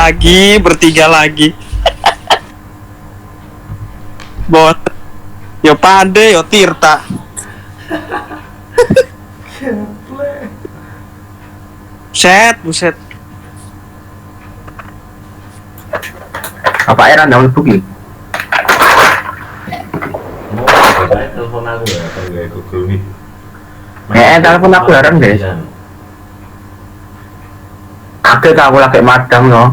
lagi, bertiga lagi. Bot. Yo Pade, yo Tirta. Buset. Apa era download booking? Telepon aku ya, kayak Google Meet. Telepon aku larang deh. Aku kamu lagi madam no.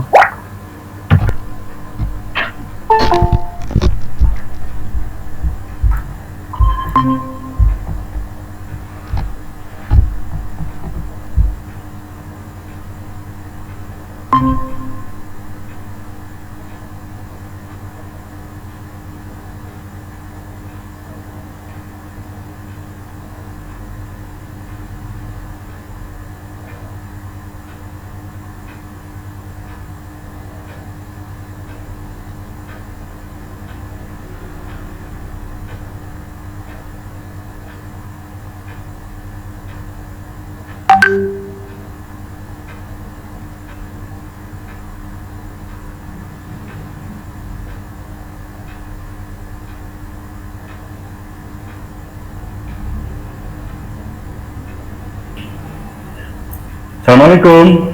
Assalamualaikum.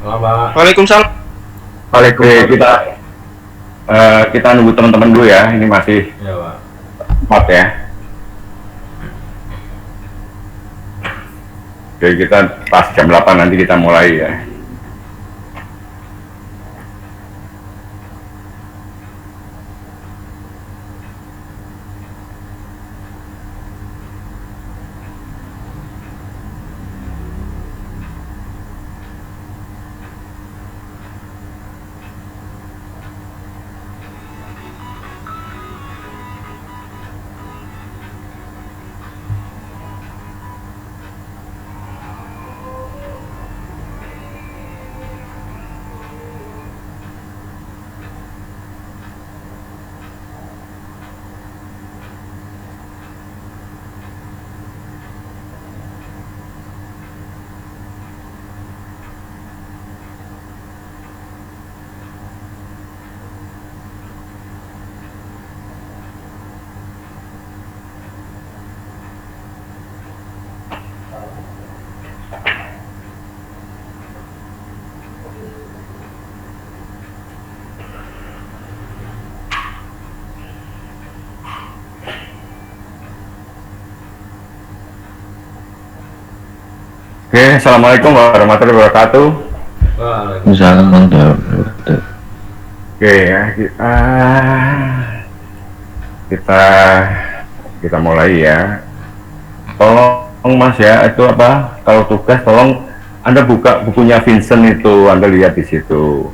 Selamat. Waalaikumsalam. Kita nunggu teman-teman dulu ya. Ini masih Ya Pak. 4 ya. Oke, kita pas jam 8 nanti kita mulai ya. Oke, assalamualaikum warahmatullahi wabarakatuh. Waalaikumsalam. Oke ya, kita mulai ya. Tolong Mas ya, itu apa? Kalau tugas tolong Anda buka bukunya Vincent itu, Anda lihat di situ.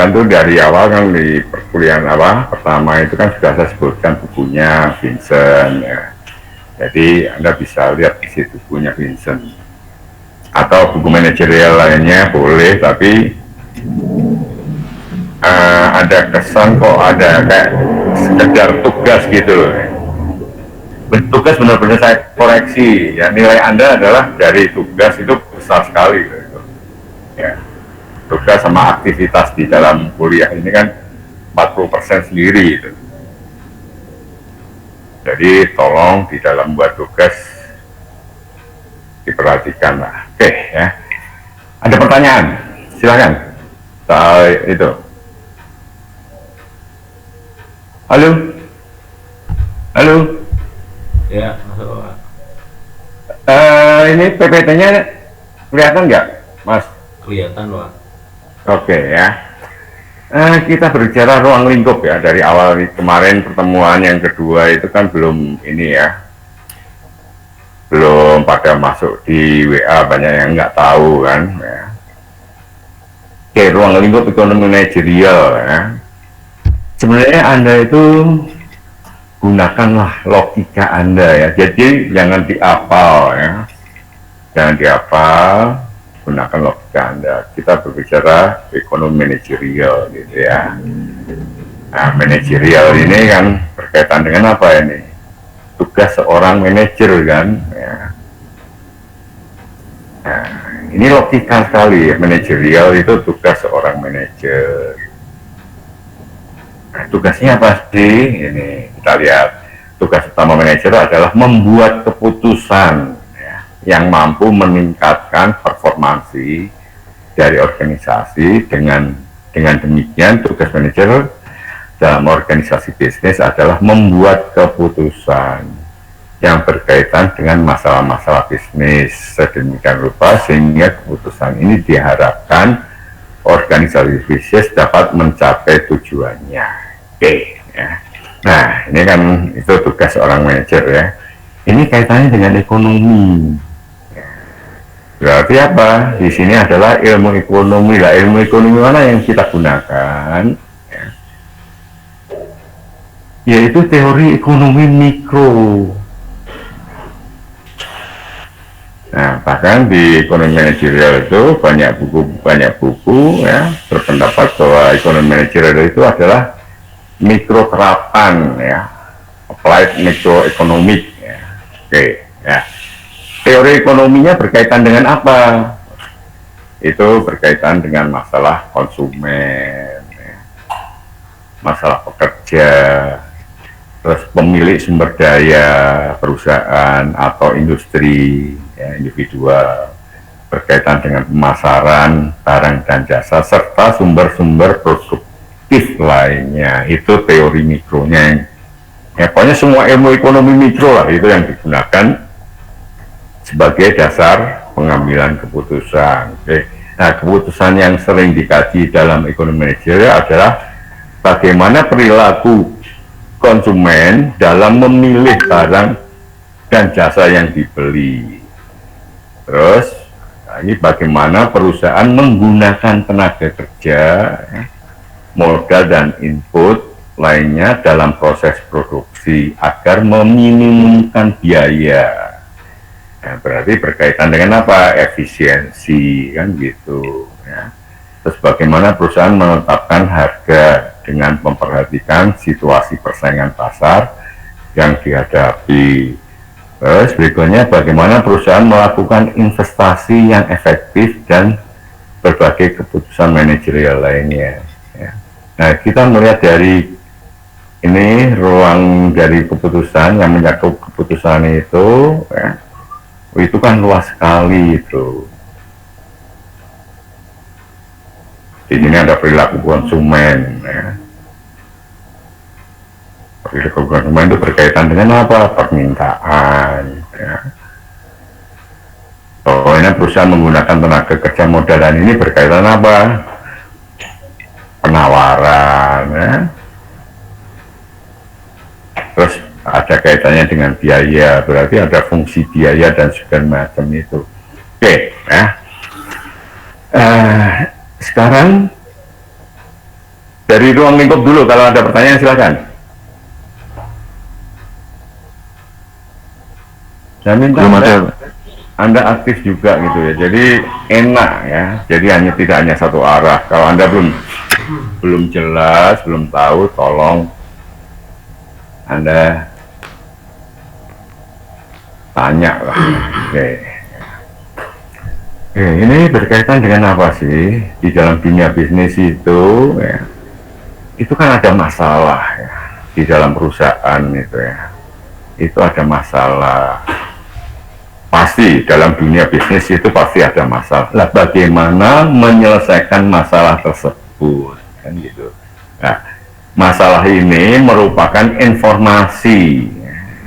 Kan tuh dari awal kan di perkuliahan pertama itu kan sudah saya sebutkan bukunya Vincent ya. Jadi Anda bisa lihat di situ bukunya Vincent. Atau buku manajerial lainnya boleh, tapi ada kesan kok ada kayak sekedar tugas gitu loh. Tugas benar-benar saya koreksi ya, nilai Anda adalah dari tugas itu besar sekali gitu. Ya, tugas sama aktivitas di dalam kuliah ini kan 40% sendiri gitu. Jadi tolong di dalam buat tugas diperhatikan lah. Oke ya, ada pertanyaan silakan soal itu. Halo. Ya, masuk Pak. Ini PPT-nya kelihatan nggak, Mas? Kelihatan Pak. Oke ya. Kita berbicara ruang lingkup ya, dari awal kemarin pertemuan yang kedua itu kan belum ini ya, belum pada masuk di WA, banyak yang nggak tahu kan ya. Oke, ruang lingkup ekonomi manajerial ya. Sebenarnya Anda itu gunakanlah logika Anda ya, jadi jangan dihafal ya, jangan dihafal, gunakan logika Anda. Kita berbicara ekonomi manajerial gitu ya. Nah, manajerial ini kan berkaitan dengan apa ini? Tugas seorang manajer kan ya. Nah, ini logika sekali ya, manajerial itu tugas seorang manajer. Nah, tugasnya apa sih? Ini kita lihat, tugas utama manajer adalah membuat keputusan ya, yang mampu meningkatkan performansi dari organisasi. Dengan demikian tugas manajer dalam organisasi bisnis adalah membuat keputusan yang berkaitan dengan masalah-masalah bisnis sedemikian rupa sehingga keputusan ini diharapkan organisasi bisnis dapat mencapai tujuannya. Oke, ya. Nah, ini kan itu tugas seorang manajer ya. Ini kaitannya dengan ekonomi. Berarti apa? Di sini adalah ilmu ekonomi lah. Ilmu ekonomi mana yang kita gunakan? Ya. Yaitu teori ekonomi mikro. Nah, bahkan di ekonomi manajerial itu banyak buku ya berpendapat bahwa ekonomi manajerial itu adalah mikroterapan ya, applied microeconomic ya. Oke, ya. Teori ekonominya berkaitan dengan apa? Itu berkaitan dengan masalah konsumen, ya, masalah pekerja, terus pemilik sumber daya perusahaan atau industri ya, individual, berkaitan dengan pemasaran barang dan jasa serta sumber-sumber produktif lainnya. Itu teori mikronya. Ya, pokoknya semua ilmu ekonomi mikro lah itu yang digunakan sebagai dasar pengambilan keputusan. Oke. Nah, keputusan yang sering dikaji dalam ekonomi manajerial adalah bagaimana perilaku konsumen dalam memilih barang dan jasa yang dibeli. Terus, ini bagaimana perusahaan menggunakan tenaga kerja, modal dan input lainnya dalam proses produksi agar meminimumkan biaya. Nah, berarti berkaitan dengan apa? Efisiensi, kan gitu. Ya. Terus bagaimana perusahaan menetapkan harga dengan memperhatikan situasi persaingan pasar yang dihadapi. Terus berikutnya bagaimana perusahaan melakukan investasi yang efektif dan berbagai keputusan manajerial lainnya. Ya. Nah, kita melihat dari ini ruang dari keputusan yang mencakup keputusan itu, ya, itu kan luas sekali itu. Di sini ada perilaku konsumen. Ya. Perilaku konsumen itu berkaitan dengan apa? Permintaan. Ya. Pokoknya perusahaan menggunakan tenaga kerja modal dan ini berkaitan apa? Penawaran. Ya. Terus ada kaitannya dengan biaya, berarti ada fungsi biaya dan segala macam itu. Oke, ya. Sekarang dari ruang lingkup dulu, kalau ada pertanyaan silakan. Saya minta anda aktif juga gitu ya, jadi enak ya, jadi tidak hanya satu arah. Kalau Anda belum jelas, belum tahu, tolong Anda tanya lah. Oke. Ini berkaitan dengan apa sih di dalam dunia bisnis itu? Ya, itu kan ada masalah ya di dalam perusahaan itu ya. Itu ada masalah. Pasti dalam dunia bisnis itu pasti ada masalah. Lah, bagaimana menyelesaikan masalah tersebut? Kan gitu. Nah, masalah ini merupakan informasi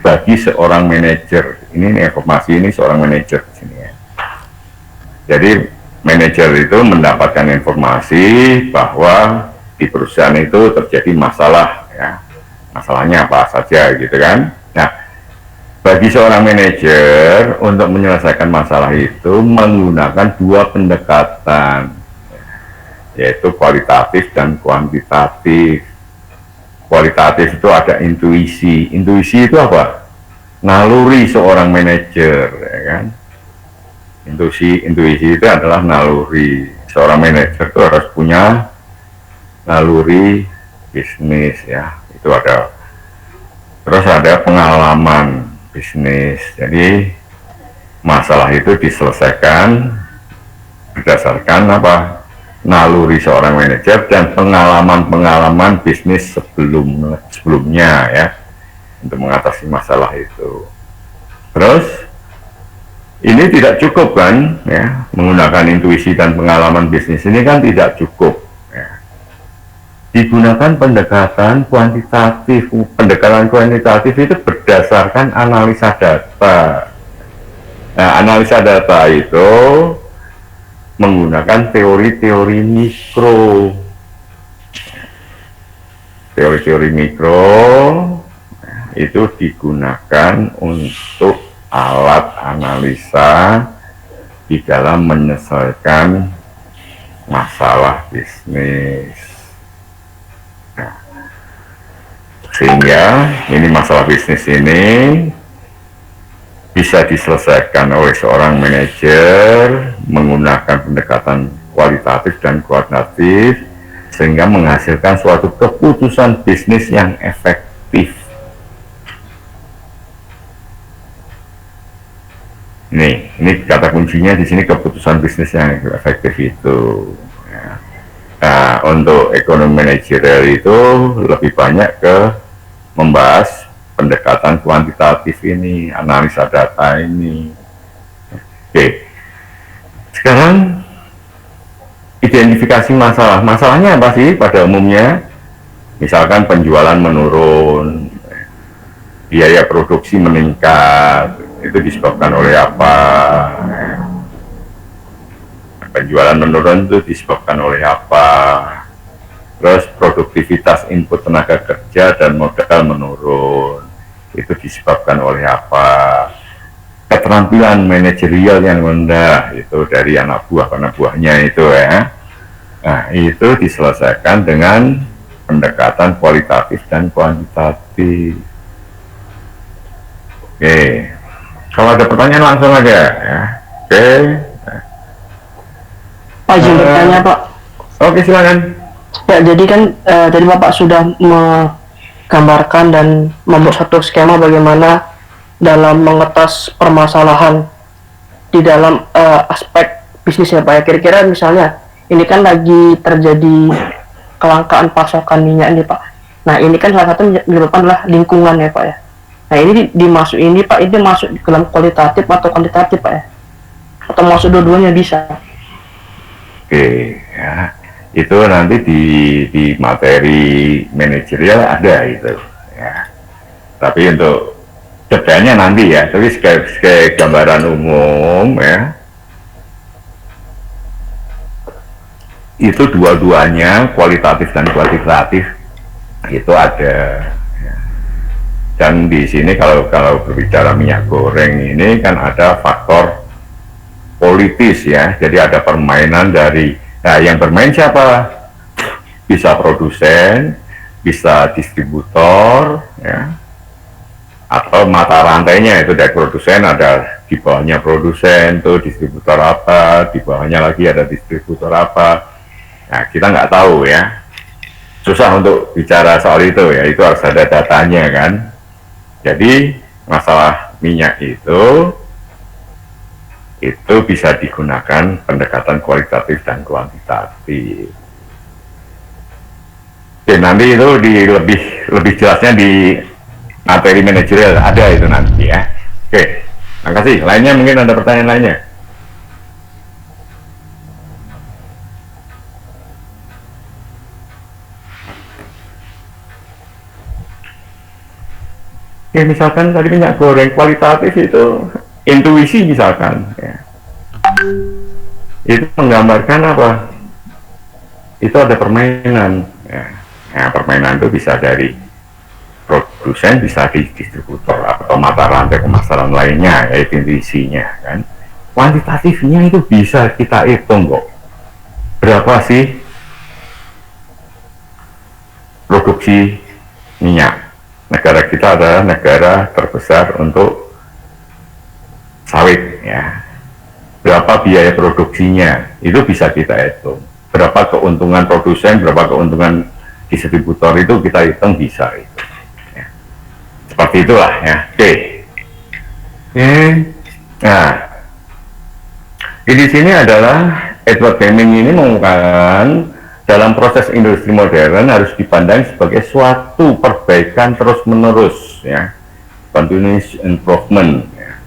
bagi seorang manajer. Ini informasi ini seorang manajer di sini ya. Jadi manajer itu mendapatkan informasi bahwa di perusahaan itu terjadi masalah ya. Masalahnya apa saja gitu kan. Nah, bagi seorang manajer untuk menyelesaikan masalah itu menggunakan dua pendekatan, yaitu kualitatif dan kuantitatif. Kualitatif itu ada intuisi. Intuisi itu apa? Naluri seorang manajer, ya kan? Intuisi itu adalah naluri seorang manajer, itu harus punya naluri bisnis ya. Itu ada. Terus ada pengalaman bisnis. Jadi masalah itu diselesaikan berdasarkan apa, naluri seorang manajer dan pengalaman-pengalaman bisnis sebelumnya ya, untuk mengatasi masalah itu. Terus ini tidak cukup kan ya, menggunakan intuisi dan pengalaman bisnis ini kan tidak cukup ya. Digunakan pendekatan kuantitatif. Pendekatan kuantitatif itu berdasarkan analisa data. Nah, analisa data itu menggunakan teori-teori mikro. Teori-teori mikro itu digunakan untuk alat analisa di dalam menyelesaikan masalah bisnis. Nah, sehingga ini masalah bisnis ini bisa diselesaikan oleh seorang manajer menggunakan pendekatan kualitatif dan kuantitatif sehingga menghasilkan suatu keputusan bisnis yang efektif. Ini kata kuncinya di sini, keputusan bisnis yang efektif itu. Ya. Nah, untuk ekonomi manajerial itu lebih banyak ke membahas pendekatan kuantitatif ini, analisa data ini. Oke, sekarang identifikasi masalah. Masalahnya apa sih pada umumnya? Misalkan penjualan menurun, biaya produksi meningkat. Itu disebabkan oleh apa? Penjualan menurun itu disebabkan oleh apa? Terus produktivitas input tenaga kerja dan modal menurun, itu disebabkan oleh apa? Keterampilan manajerial yang rendah, itu dari anak buahnya itu ya. Nah, itu diselesaikan dengan pendekatan kualitatif dan kuantitatif. Oke. Kalau ada pertanyaan langsung aja ya. Oke. Pak, izin bertanya Pak. Oke, silakan. Ya, jadi kan tadi Bapak sudah menggambarkan dan membuat satu skema bagaimana dalam mengetas permasalahan di dalam aspek bisnis ya Pak ya. Kira-kira misalnya ini kan lagi terjadi kelangkaan pasokan minyak nih Pak. Nah, ini kan salah satu menyebabkan adalah lingkungan ya Pak ya. Nah, ini dimasuk ini Pak, ini masuk ke dalam kualitatif atau kuantitatif Pak ya? Atau masuk dua-duanya bisa? Oke, ya. Itu nanti di materi manajerial ada itu ya. Tapi untuk detailnya nanti ya, tapi sebagai gambaran umum ya, itu dua-duanya kualitatif dan kuantitatif itu ada. Dan di sini kalau berbicara minyak goreng ini kan ada faktor politis ya, jadi ada permainan dari, nah yang bermain siapa? Bisa produsen, bisa distributor ya, atau mata rantainya itu dari produsen, ada di bawahnya produsen tuh distributor apa, di bawahnya lagi ada distributor apa. Nah, kita nggak tahu ya, susah untuk bicara soal itu ya, itu harus ada datanya kan. Jadi masalah minyak itu bisa digunakan pendekatan kualitatif dan kuantitatif. Oke, nanti itu lebih jelasnya di materi manajerial ada itu nanti ya. Oke, makasih. Lainnya mungkin ada pertanyaan lainnya. Ya, misalkan tadi minyak goreng kualitatif itu intuisi misalkan ya. Itu menggambarkan apa? Itu ada permainan ya. Nah, permainan itu bisa dari produsen, bisa di distributor atau mata rantai pemasaran lainnya, yaitu intuisinya kan. Kuantitatifnya itu bisa kita hitung kok. Berapa sih produksi minyak? Negara kita adalah negara terbesar untuk sawit ya. Berapa biaya produksinya? Itu bisa kita hitung. Berapa keuntungan produsen, berapa keuntungan distributor, itu kita hitung bisa itu. Ya. Seperti itulah ya. Oke. Nah, di sini adalah Edward Deming ini mengungkapkan dalam proses industri modern harus dipandang sebagai suatu perbaikan terus-menerus, ya, continuous improvement, ya,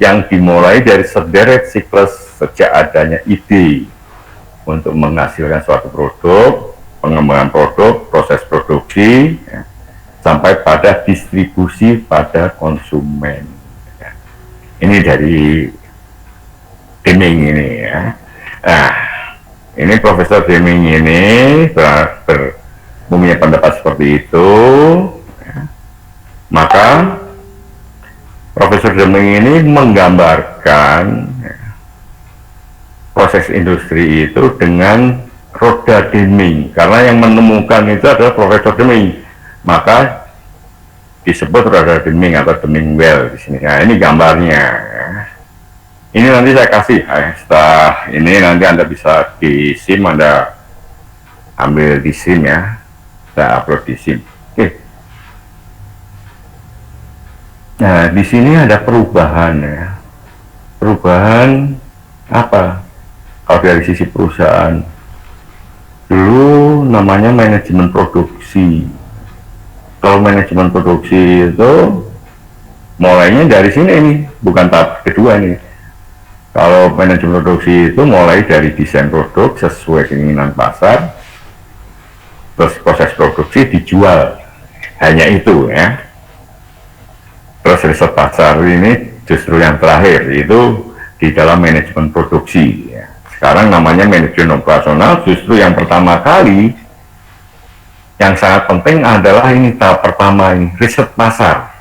yang dimulai dari sederet siklus sejak adanya ide untuk menghasilkan suatu produk, pengembangan produk, proses produksi, ya, sampai pada distribusi pada konsumen. Ya. Ini dari Deming ini, ya. Nah, ini Profesor Deming ini mempunyai pendapat seperti itu, ya. Maka Profesor Deming ini menggambarkan, ya, proses industri itu dengan roda Deming, karena yang menemukan itu adalah Profesor Deming, maka disebut roda Deming atau Deming Well di sini. Nah, ini gambarnya, ya. Ini nanti saya kasih, ya. Setelah ini nanti Anda bisa di SIM, Anda ambil di SIM, ya, saya upload di SIM. Oke. Nah, di sini ada perubahan, ya. Perubahan apa? Kalau dari sisi perusahaan, dulu namanya manajemen produksi. Kalau manajemen produksi itu mulainya dari sini nih, bukan tahap kedua nih. Kalau manajemen produksi itu mulai dari desain produk sesuai keinginan pasar, terus proses produksi dijual, hanya itu, ya. Terus riset pasar ini justru yang terakhir, itu di dalam manajemen produksi, ya. Sekarang namanya manajemen operasional. Justru yang pertama kali yang sangat penting adalah ini tahap pertama ini, riset pasar.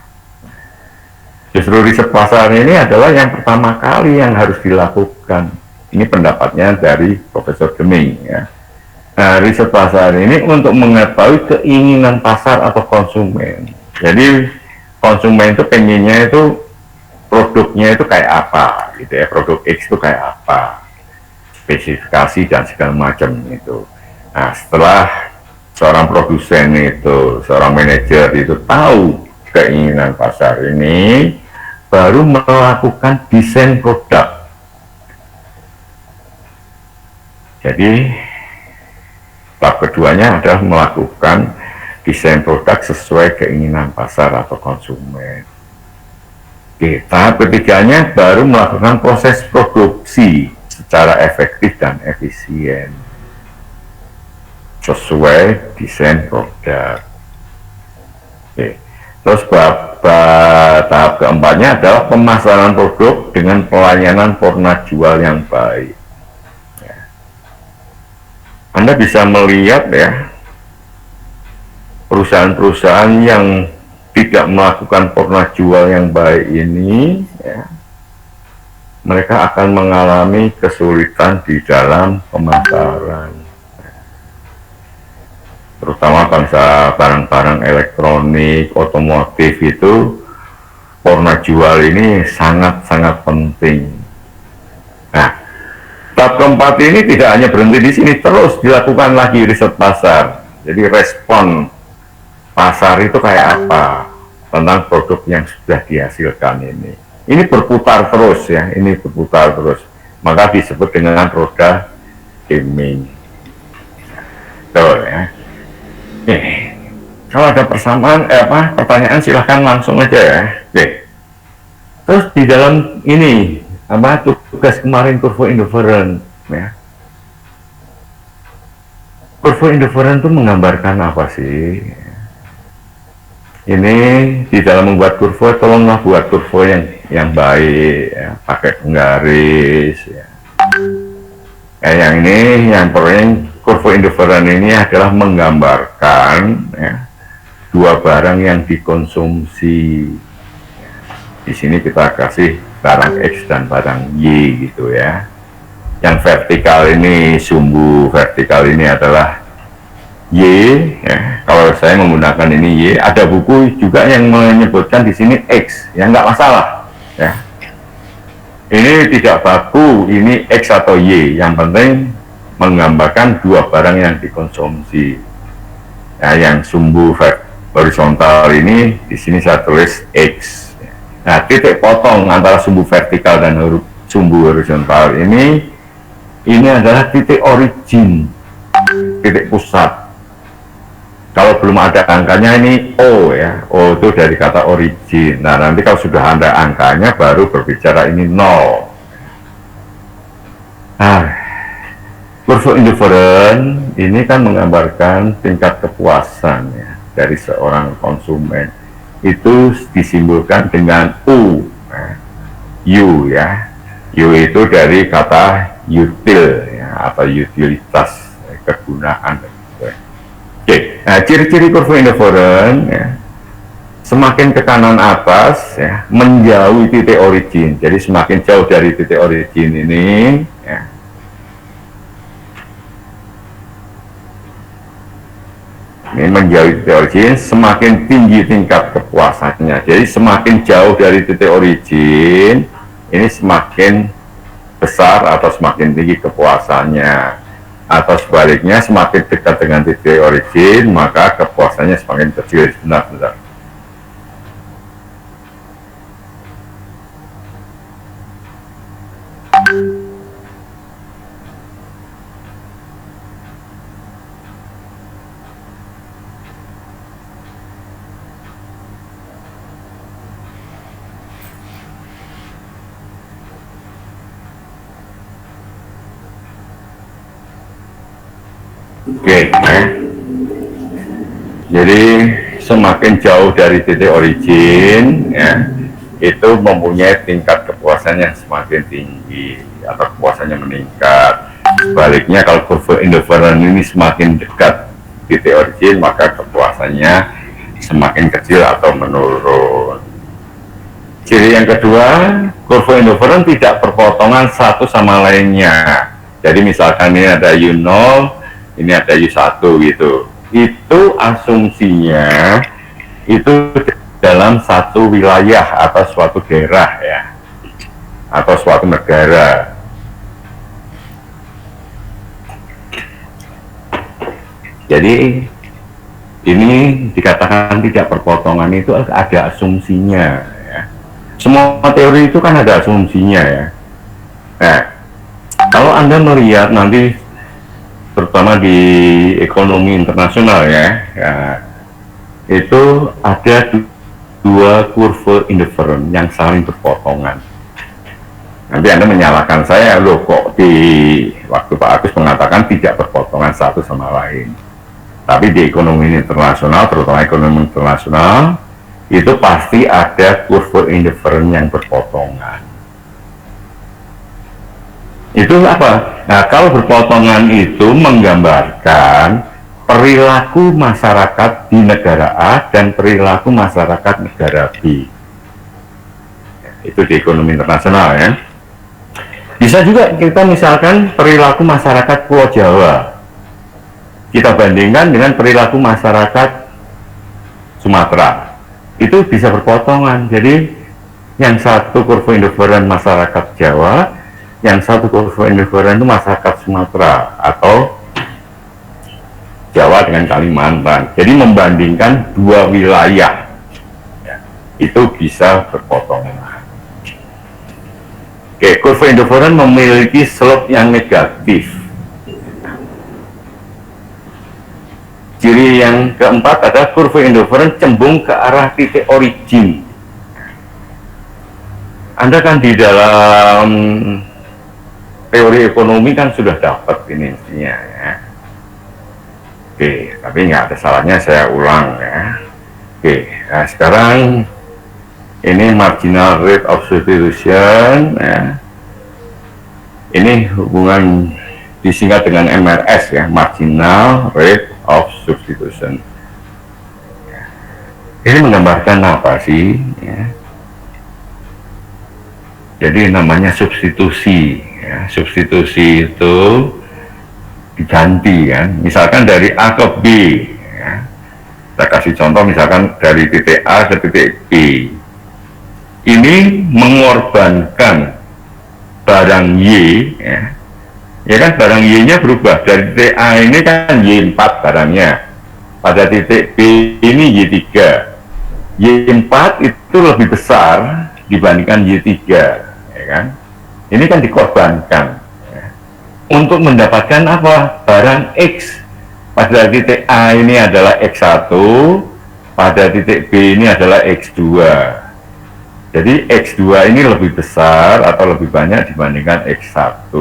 Justru riset pasar ini adalah yang pertama kali yang harus dilakukan. Ini pendapatnya dari Profesor Deming, ya. Nah, riset pasar ini untuk mengetahui keinginan pasar atau konsumen. Jadi konsumen itu pengennya itu produknya itu kayak apa, gitu ya. Produk X itu kayak apa, spesifikasi dan segala macam itu. Nah, setelah seorang produsen itu, seorang manajer itu tahu keinginan pasar ini, baru melakukan desain produk. Jadi tahap keduanya adalah melakukan desain produk sesuai keinginan pasar atau konsumen. Oke, tahap ketiganya baru melakukan proses produksi secara efektif dan efisien sesuai desain produk. Oke. Terus tahap keempatnya adalah pemasaran produk dengan pelayanan format jual yang baik. Ya. Anda bisa melihat, ya, perusahaan-perusahaan yang tidak melakukan format jual yang baik ini, ya, mereka akan mengalami kesulitan di dalam pemasaran. Terutama bangsa barang-barang elektronik, otomotif itu, format jual ini sangat-sangat penting. Nah, tahap keempat ini tidak hanya berhenti di sini, terus dilakukan lagi riset pasar. Jadi respon pasar itu kayak apa tentang produk yang sudah dihasilkan ini. Ini berputar terus, ya, ini berputar terus. Maka disebut dengan roda Deming. Tuh, ya. Oke, kalau ada pertanyaan silahkan langsung aja, ya. Oke. Terus di dalam ini tugas kemarin kurva indifferent, ya. Kurva indifferent itu menggambarkan apa sih? Ini di dalam membuat kurva, tolonglah buat kurva yang baik, ya, pakai penggaris, ya. Yang ini yang kurva indifferent ini adalah menggambarkan, ya, dua barang yang dikonsumsi. Di sini kita kasih barang X dan barang Y, gitu, ya. Yang vertikal ini, sumbu vertikal ini adalah Y, ya. Kalau saya menggunakan ini Y, ada buku juga yang menyebutkan di sini X, ya, nggak masalah, ya. Ini tidak baku, ini X atau Y, yang penting menggambarkan dua barang yang dikonsumsi. Nah, yang sumbu horizontal ini di sini saya tulis X. Nah, titik potong antara sumbu vertikal dan sumbu horizontal ini ini adalah titik origin, titik pusat. Kalau belum ada angkanya ini O ya, O itu dari kata origin. Nah nanti kalau sudah ada angkanya baru berbicara ini 0. Nah, kurva indifferent ini kan menggambarkan tingkat kepuasan ya, dari seorang konsumen. Itu disimbolkan dengan U, U ya. U itu dari kata util ya, atau utilitas, kegunaan. Oke, nah ciri-ciri kurva indifferent ya, semakin ke kanan atas ya, menjauhi titik origin. Jadi semakin jauh dari titik origin ini ya, ini menjauhi titik origin, semakin tinggi tingkat kepuasannya. Jadi semakin jauh dari titik origin, ini semakin besar atau semakin tinggi kepuasannya. Atau sebaliknya, semakin dekat dengan titik origin, maka kepuasannya semakin kecil. Benar-benar. Oke, jadi semakin jauh dari titik origin, ya, itu mempunyai tingkat kepuasannya semakin tinggi atau kepuasannya meningkat. Sebaliknya kalau kurva indifferent ini semakin dekat titik origin, maka kepuasannya semakin kecil atau menurun. Ciri yang kedua, kurva indifferent tidak berpotongan satu sama lainnya. Jadi misalkan ini ada U0, ini ada U1 gitu. Itu asumsinya itu dalam satu wilayah atau suatu daerah ya, atau suatu negara. Jadi ini dikatakan tidak berpotongan itu ada asumsinya ya. Semua teori itu kan ada asumsinya ya. Nah, kalau Anda melihat nanti terutama di ekonomi internasional ya, itu ada dua kurva indifferent yang saling berpotongan. Nanti Anda menyalahkan saya, loh kok di waktu Pak Agus mengatakan tidak berpotongan satu sama lain. Tapi di ekonomi internasional, terutama ekonomi internasional, itu pasti ada kurva indifferent yang berpotongan. Itu apa? Nah, kalau berpotongan itu menggambarkan perilaku masyarakat di negara A dan perilaku masyarakat negara B. Itu di ekonomi internasional ya. Bisa juga kita misalkan perilaku masyarakat Pulau Jawa, kita bandingkan dengan perilaku masyarakat Sumatera. Itu bisa berpotongan. Jadi yang satu kurva indifferent masyarakat Jawa, yang satu kurva indifferent itu masyarakat Sumatera atau Jawa dengan Kalimantan. Jadi membandingkan dua wilayah ya, itu bisa berpotongan. Oke, kurva indifferent memiliki slope yang negatif. Ciri yang keempat adalah kurva indifferent cembung ke arah titik origin. Anda kan di dalam teori ekonomi kan sudah dapat ini intinya ya. Oke, tapi nggak ada salahnya saya ulang ya. Oke, nah sekarang ini marginal rate of substitution ya. Ini hubungan disingkat dengan MRS ya, marginal rate of substitution. Ini menggambarkan apa sih ya? Jadi namanya substitusi ya. Substitusi itu diganti kan, misalkan dari A ke B ya. Kita kasih contoh misalkan dari titik A ke titik B, ini mengorbankan barang Y ya, ya kan barang Y nya berubah dari titik A ini kan Y4 barangnya, pada titik B ini Y3. Y4 itu lebih besar dibandingkan Y3 ya kan, ini kan dikorbankan ya. untuk mendapatkan apa? Barang X. Pada titik A ini adalah X1, pada titik B ini adalah X2. Jadi X2 ini lebih besar atau lebih banyak dibandingkan X1.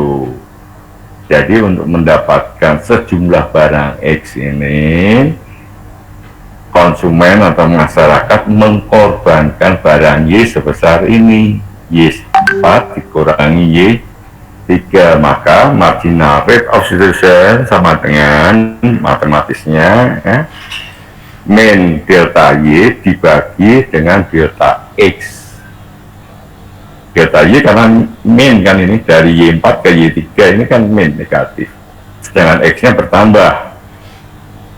Jadi untuk mendapatkan sejumlah barang X ini, konsumen atau masyarakat mengkorbankan barang Y sebesar ini. Y4 dikurangi Y3, maka marginal rate of substitution sama dengan matematisnya ya, min delta Y dibagi dengan delta X. Delta Y karena min kan ini dari Y4 ke Y3 ini kan min negatif, sedangkan X-nya bertambah,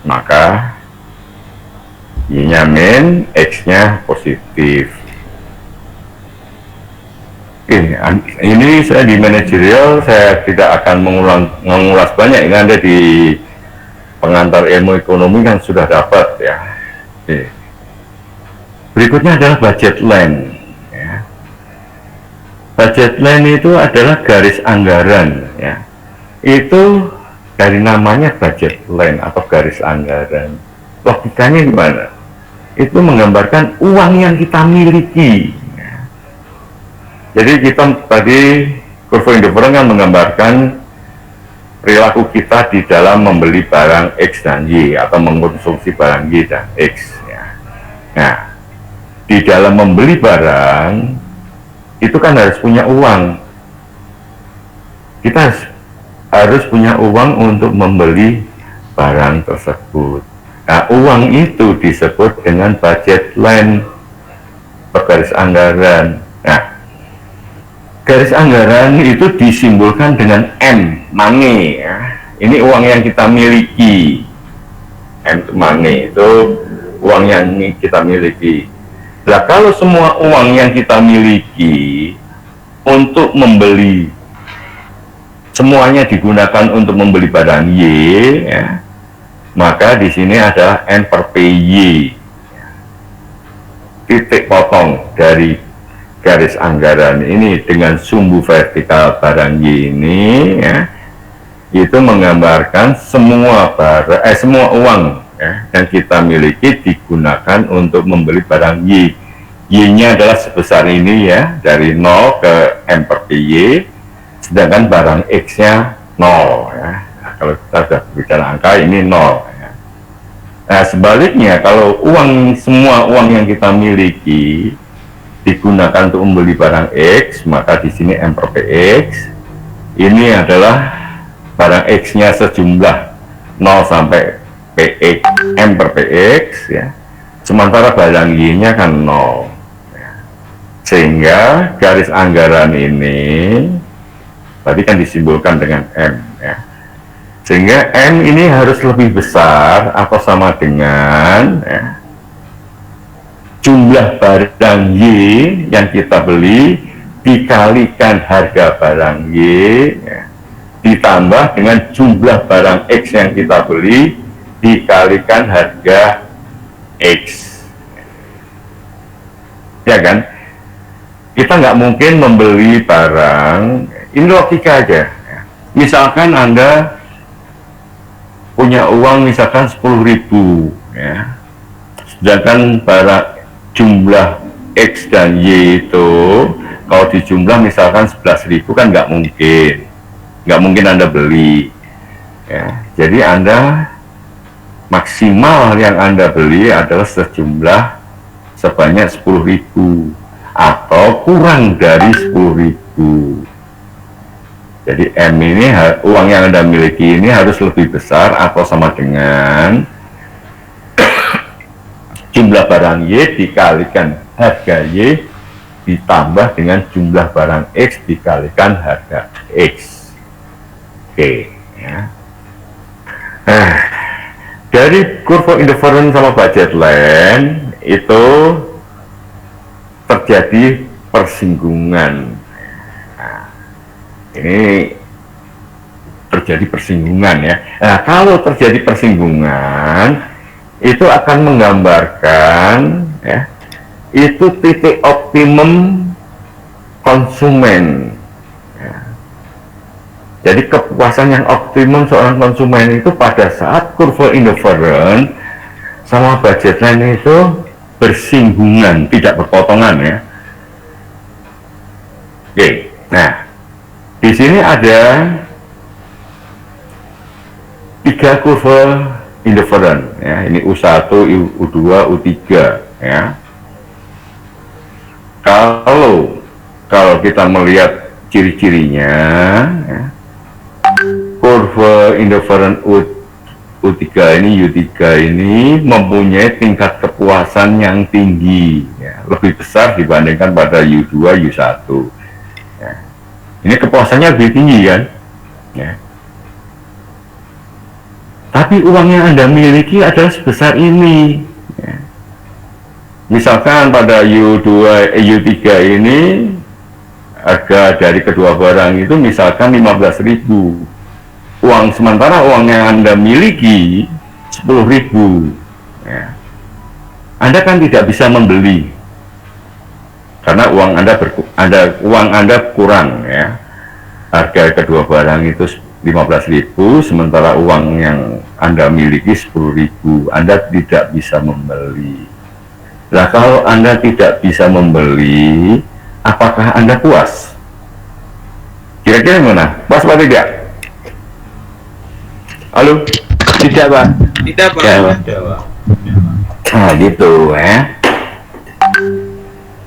maka Y-nya min, X-nya positif. Oke, ini saya di manajerial, saya tidak akan mengulas banyak, ini Anda di pengantar ilmu ekonomi kan sudah dapat ya. Oke. Berikutnya adalah budget line. Budget line itu adalah garis anggaran ya. Itu dari namanya budget line atau garis anggaran. Logikanya gimana? Itu menggambarkan uang yang kita miliki ya. Jadi kita tadi kurva indifferent kan menggambarkan perilaku kita di dalam membeli barang X dan Y atau mengkonsumsi barang Y dan X ya. Nah, di dalam membeli barang itu kan harus punya uang. Kita harus punya uang untuk membeli barang tersebut. Nah, uang itu disebut dengan budget line atau garis anggaran. Nah, garis anggaran itu disimbolkan dengan M, money ya. Ini uang yang kita miliki. M itu money, itu uang yang kita miliki. Nah, kalau semua uang yang kita miliki untuk membeli, semuanya digunakan untuk membeli barang Y, ya, maka di sini adalah N per PY. Titik potong dari garis anggaran ini dengan sumbu vertikal barang Y ini, ya, itu menggambarkan semua semua uang ya, yang kita miliki digunakan untuk membeli barang Y. Y-nya adalah sebesar ini ya, dari 0 ke M per PY, sedangkan barang X-nya 0 ya. Nah, kalau kita sudah bicara angka ini 0 ya. Nah, sebaliknya kalau semua uang yang kita miliki digunakan untuk membeli barang X, maka di sini M per PX ini adalah barang X-nya sejumlah 0 sampai PX, M per PX ya, sementara barang Y-nya kan 0 ya. Sehingga garis anggaran ini tadi kan disimbolkan dengan M ya, sehingga M ini harus lebih besar atau sama dengan ya, jumlah barang Y yang kita beli dikalikan harga barang Y ya, ditambah dengan jumlah barang X yang kita beli dikalikan harga X, ya kan? Kita nggak mungkin membeli barang, ini logika aja ya. Misalkan Anda punya uang misalkan 10.000 ya, sedangkan barang jumlah X dan Y itu kalau dijumlah misalkan 11.000 kan nggak mungkin Anda beli ya. Jadi Anda maksimal yang Anda beli adalah sejumlah sebanyak 10.000 atau kurang dari 10.000. Jadi M ini, uang yang Anda miliki ini harus lebih besar atau sama dengan jumlah barang Y dikalikan harga Y ditambah dengan jumlah barang X dikalikan harga X. Oke ya. Dari kurva indifferent sama budget line itu terjadi persinggungan. Nah, ini terjadi persinggungan ya. Nah, kalau terjadi persinggungan itu akan menggambarkan ya, itu titik optimum konsumen ya. Jadi kepuasan yang optimum seorang konsumen itu pada saat kurva indifferent sama budget line itu bersinggungan, tidak berpotongan ya. Oke, nah di sini ada 3 kurva indifferent ya. Ini U1, U2, U3 ya. Kalau kita melihat ciri-cirinya ya, kurva indifferent U3 ini mempunyai tingkat kepuasan yang tinggi ya, lebih besar dibandingkan pada U2, U1 ya. Ini kepuasannya lebih tinggi kan ya. Tapi uang yang Anda miliki adalah sebesar ini ya. Misalkan pada U2, U3 ini harga dari kedua barang itu misalkan 15.000, sementara uang yang Anda miliki 10.000 ya. Anda kan tidak bisa membeli karena uang Anda kurang ya. Harga kedua barang itu 15.000, sementara uang yang Anda miliki 10.000, Anda tidak bisa membeli. Nah, kalau Anda tidak bisa membeli, apakah Anda puas? Kira-kira gimana? Puas atau tidak? Halo? Tidak, Pak. Tidak, Pak. Ya, Pak. Nah, gitu ya.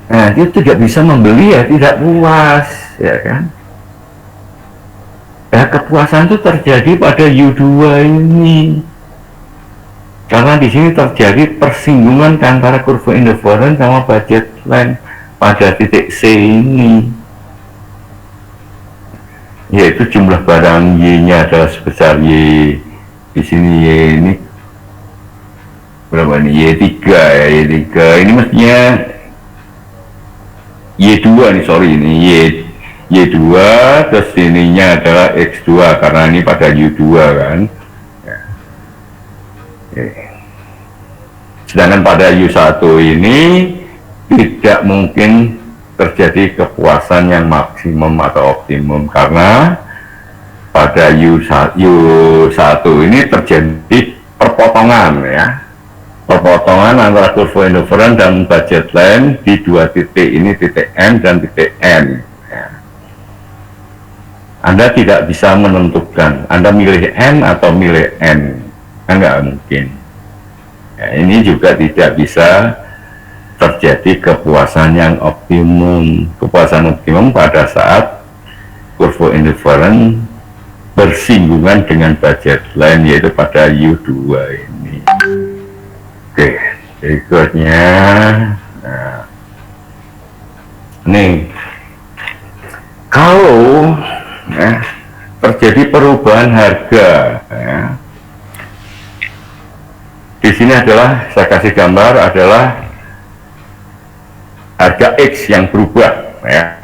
Nah, dia tidak bisa membeli ya, tidak puas, ya kan? Ya, kepuasan itu terjadi pada U2 ini. Karena di sini terjadi persinggungan antara kurva indifferent sama budget line pada titik C ini. Yaitu jumlah barang Y-nya adalah sebesar Y. Di sini Y ini berapa nih? Y3 ya, Y3. Ini mestinya Y2 nih, sorry, ini Y2, terus ininya adalah X2 karena ini pada U2 kan ya. Sedangkan pada U1 ini tidak mungkin terjadi kepuasan yang maksimum atau optimum karena pada U1 ini terjadi perpotongan ya, perpotongan antara kurva indifferent dan budget line di 2 titik ini, titik M dan titik N ya. Anda tidak bisa menentukan Anda milih N atau milih N, nggak mungkin ya. Ini juga tidak bisa terjadi kepuasan yang optimum. Kepuasan optimum pada saat kurva indifferent bersinggungan dengan budget line, yaitu pada U2 ini. Oke, berikutnya nah, nih kalau ya, terjadi perubahan harga ya. Di sini adalah saya kasih gambar adalah harga X yang berubah ya.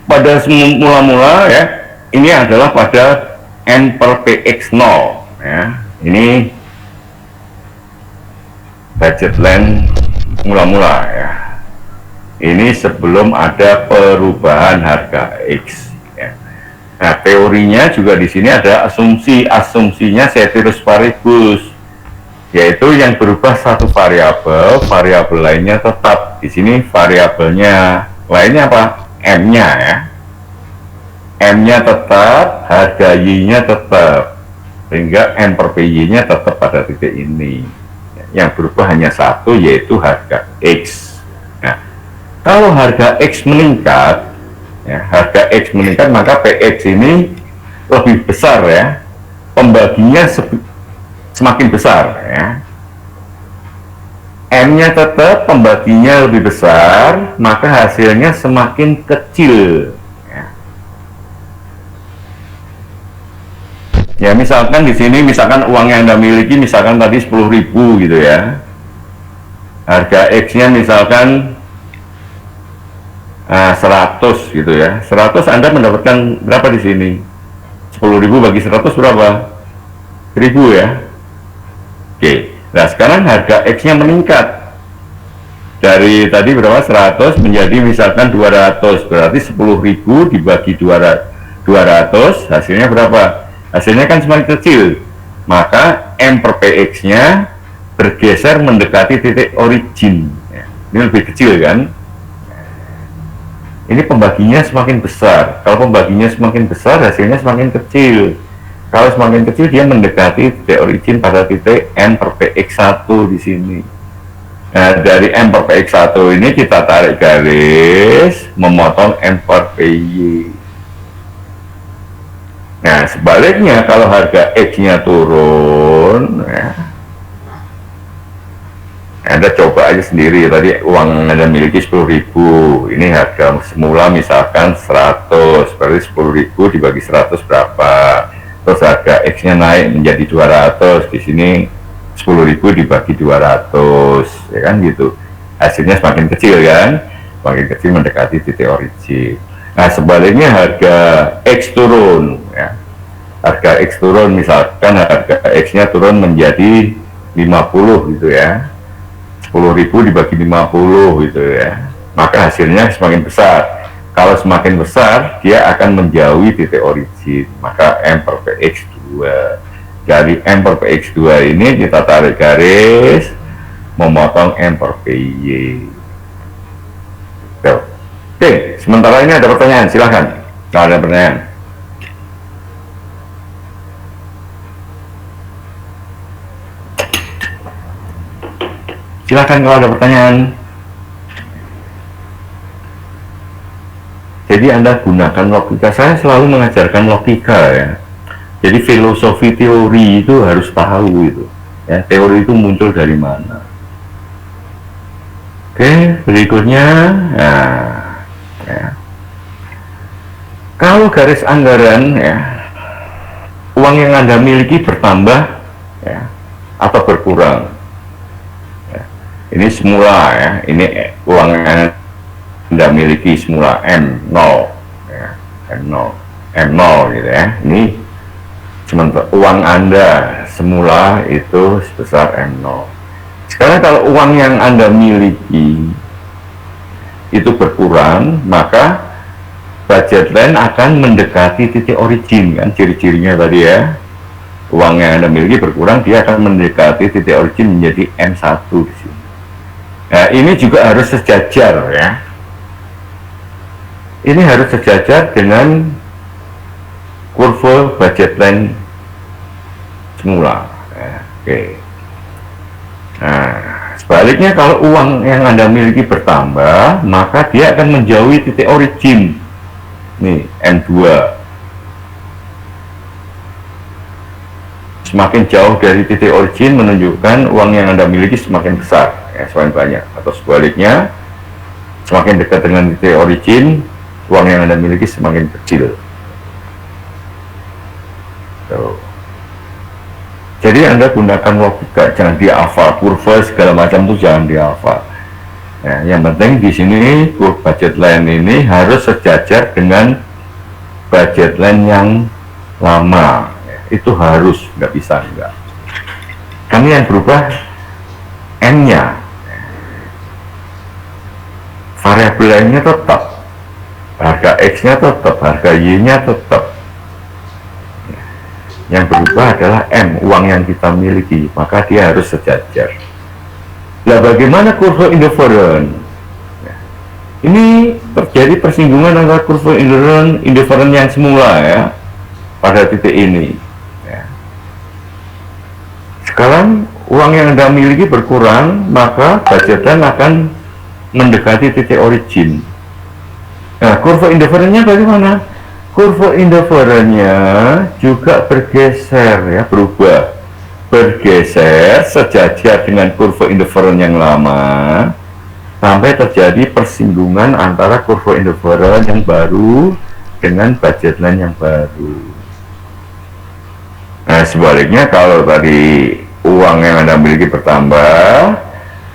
Pada mula-mula ya, ini adalah pada N per PX0 ya. Ini budget line mula-mula ya. Ini sebelum ada perubahan harga X ya. Nah, teorinya juga di sini ada asumsinya ceteris paribus, yaitu yang berubah satu variabel lainnya tetap. Di sini variabelnya lainnya apa? M-nya ya. M-nya tetap, harga Y-nya tetap, sehingga N per PY-nya tetap pada titik ini. Yang berubah hanya satu, yaitu harga X. Nah, kalau harga X meningkat, ya, harga X meningkat, maka PX ini lebih besar ya, pembaginya semakin besar ya. M-nya tetap, pembaginya lebih besar, maka hasilnya semakin kecil ya. Ya, misalkan di sini misalkan uang yang Anda miliki misalkan tadi 10.000 gitu ya. Harga X-nya misalkan 100 gitu ya. 100 Anda mendapatkan berapa di sini? 10.000 bagi 100 berapa? 1.000 ya. Oke. Nah, sekarang harga X-nya meningkat. Dari tadi berapa? 100 menjadi misalkan 200. Berarti 10.000 dibagi 200 200, hasilnya berapa? Hasilnya kan semakin kecil, maka M per PX nya bergeser mendekati titik origin ya. Ini lebih kecil kan, ini pembaginya semakin besar. Kalau pembaginya semakin besar, hasilnya semakin kecil. Kalau semakin kecil, dia mendekati titik origin pada titik M per PX1 di sini. Nah, dari M per PX1 ini kita tarik garis memotong M per PY. Nah, sebaliknya kalau harga X-nya turun, ya, Anda coba aja sendiri. Tadi uang Anda miliki 10.000, ini harga semula misalkan 100, berarti 10.000 dibagi 100 berapa? Terus harga X-nya naik menjadi 200, di sini 10.000 dibagi 200, ya kan gitu. Hasilnya semakin kecil kan, semakin kecil mendekati titik origin. Nah, sebaliknya harga X turun, ya. Harga X turun, misalkan harga X-nya turun menjadi 50 gitu ya. 10.000 dibagi 50 gitu ya. Maka hasilnya semakin besar. Kalau semakin besar, dia akan menjauhi titik origin. Maka M per PX2. Dari M per PX2 ini kita tarik garis memotong M per PY. Oke, sementara ini ada pertanyaan, silahkan. Kalau ada pertanyaan. Silahkan kalau ada pertanyaan. Jadi Anda gunakan logika. Saya selalu mengajarkan logika ya. Jadi filosofi teori itu harus tahu itu. Ya, teori itu muncul dari mana. Oke, berikutnya. Nah, ya. Kalau garis anggaran ya, uang yang Anda miliki bertambah ya, atau berkurang. Ya. Ini semula ya, ini uang yang Anda miliki semula M0 ya, M0 gitu ya. Ini sementara uang Anda semula itu sebesar M0. Sekarang kalau uang yang Anda miliki itu berkurang, maka budget line akan mendekati titik origin kan, ciri-cirinya tadi ya. Uang yang Anda miliki berkurang, dia akan mendekati titik origin menjadi M1 di sini. Nah, ini juga harus sejajar ya. Ini harus sejajar dengan kurva budget line semula. Ya, oke. Nah, sebaliknya kalau uang yang Anda miliki bertambah, maka dia akan menjauhi titik origin. Nih, M2. Semakin jauh dari titik origin menunjukkan uang yang Anda miliki semakin besar, ya, semakin banyak. Atau sebaliknya, semakin dekat dengan titik origin, uang yang Anda miliki semakin kecil. Tuh. Jadi Anda gunakan logika, jangan dihafal kurva segala macam itu, jangan dihafal. Ya, yang penting di sini budget line ini harus sejajar dengan budget line yang lama. Ya, itu harus, nggak bisa enggak. Karena yang berubah N-nya, variabel lainnya tetap, harga X-nya tetap, harga Y-nya tetap. Yang berubah adalah M, uang yang kita miliki, maka dia harus sejajar. Nah, bagaimana kurva indifferent? Ini terjadi persinggungan antara kurva indifferent yang semula ya, pada titik ini. Ya. Sekarang uang yang Anda miliki berkurang, maka budgetan akan mendekati titik origin. Nah, kurva indifferentnya bagaimana? Kurva indifferentnya juga bergeser ya, berubah. Bergeser sejajar dengan kurva indifferent yang lama sampai terjadi persinggungan antara kurva indifferent yang baru dengan budget line yang baru. Nah, sebaliknya kalau tadi uang yang Anda miliki bertambah,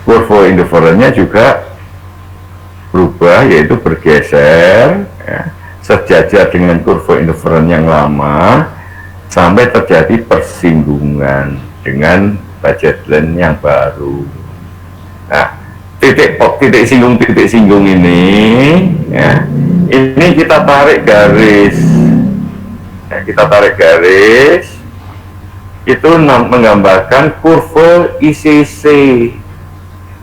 kurva indifferentnya juga berubah, yaitu bergeser ya, sejajar dengan kurva indifferent yang lama sampai terjadi persinggungan dengan budget line yang baru. Nah, titik singgung ini ya, ini kita tarik garis Nah, kita tarik garis, itu menggambarkan kurva ICC.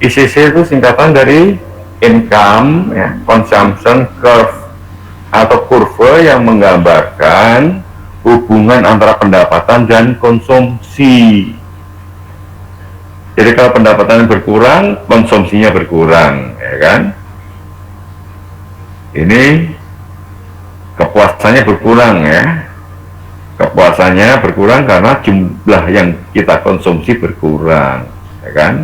ICC itu singkatan dari income, ya, consumption curve, atau kurva yang menggambarkan hubungan antara pendapatan dan konsumsi. Jadi kalau pendapatan berkurang, konsumsinya berkurang, ya kan? Ini kepuasannya berkurang, ya. Kepuasannya berkurang karena jumlah yang kita konsumsi berkurang, ya kan?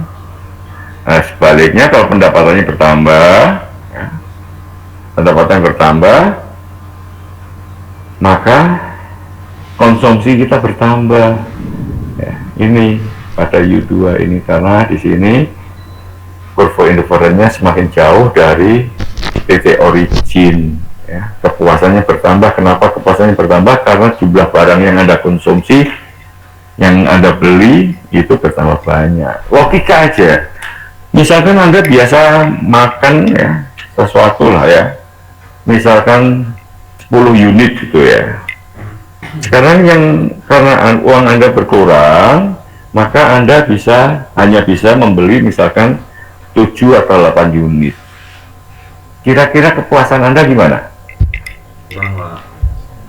Nah, sebaliknya kalau pendapatannya bertambah, ya, pendapatan bertambah, maka konsumsi kita bertambah. Ya, ini pada U2 ini karena di sini kurva inverternya semakin jauh dari titik origin. Ya, kepuasannya bertambah. Kenapa kepuasannya bertambah? Karena jumlah barang yang Anda konsumsi, yang Anda beli itu bertambah banyak. Logika aja. Misalkan Anda biasa makan, ya, sesuatu lah, ya, misalkan 10 unit gitu, ya. Sekarang karena uang Anda berkurang, maka Anda hanya bisa membeli misalkan 7 atau 8 unit. Kira-kira kepuasan Anda gimana?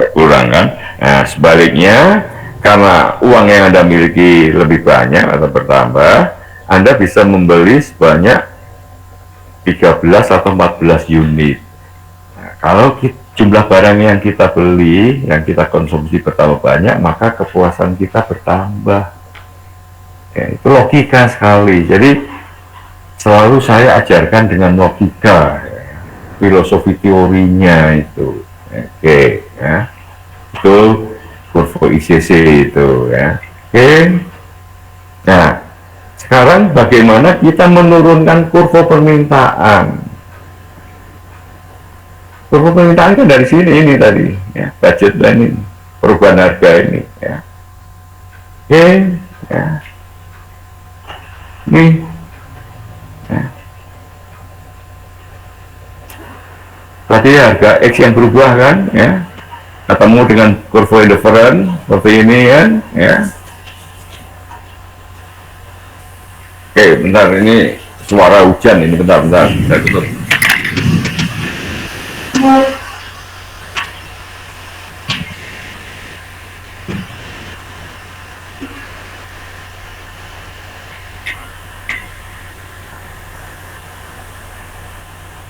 Berkurang, kan? Nah, sebaliknya, karena uang yang Anda miliki lebih banyak atau bertambah, Anda bisa membeli sebanyak 13 atau 14 unit. Nah, kalau jumlah barang yang kita beli, yang kita konsumsi bertambah banyak, maka kepuasan kita bertambah. Ya, itu logika sekali. Jadi selalu saya ajarkan dengan logika, ya, filosofi teorinya itu. Oke, ya. Itu kurva ICC itu, ya. Oke. Nah, sekarang bagaimana kita menurunkan kurva permintaan? Kurva permintaan kan dari sini ini tadi, ya, budget planning, perubahan harga ini, ya. Oke, ya. Nih, ya. Tadi harga X yang berubah kan, ya, ketemu dengan kurva indifferent seperti ini kan, ya. Oke, bentar, ini suara hujan ini, bentar, saya tutup.